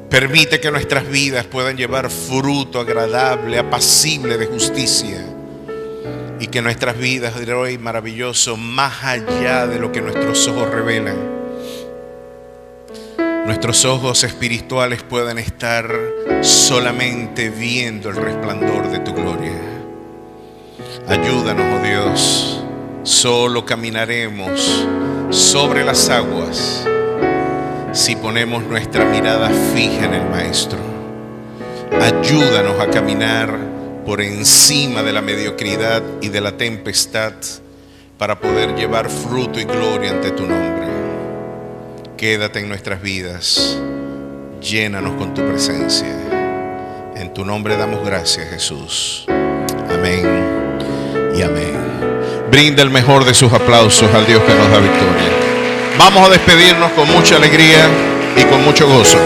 Permite que nuestras vidas puedan llevar fruto agradable, apacible de justicia. Y que nuestras vidas de hoy, maravilloso, más allá de lo que nuestros ojos revelan, nuestros ojos espirituales puedan estar solamente viendo el resplandor de tu gloria. Ayúdanos, oh Dios. Solo caminaremos sobre las aguas si ponemos nuestra mirada fija en el Maestro. Ayúdanos a caminar por encima de la mediocridad y de la tempestad para poder llevar fruto y gloria ante tu nombre. Quédate en nuestras vidas, llénanos con tu presencia. En tu nombre damos gracias, Jesús. Amén y amén. Brinda el mejor de sus aplausos al Dios que nos da victoria. Vamos a despedirnos con mucha alegría y con mucho gozo.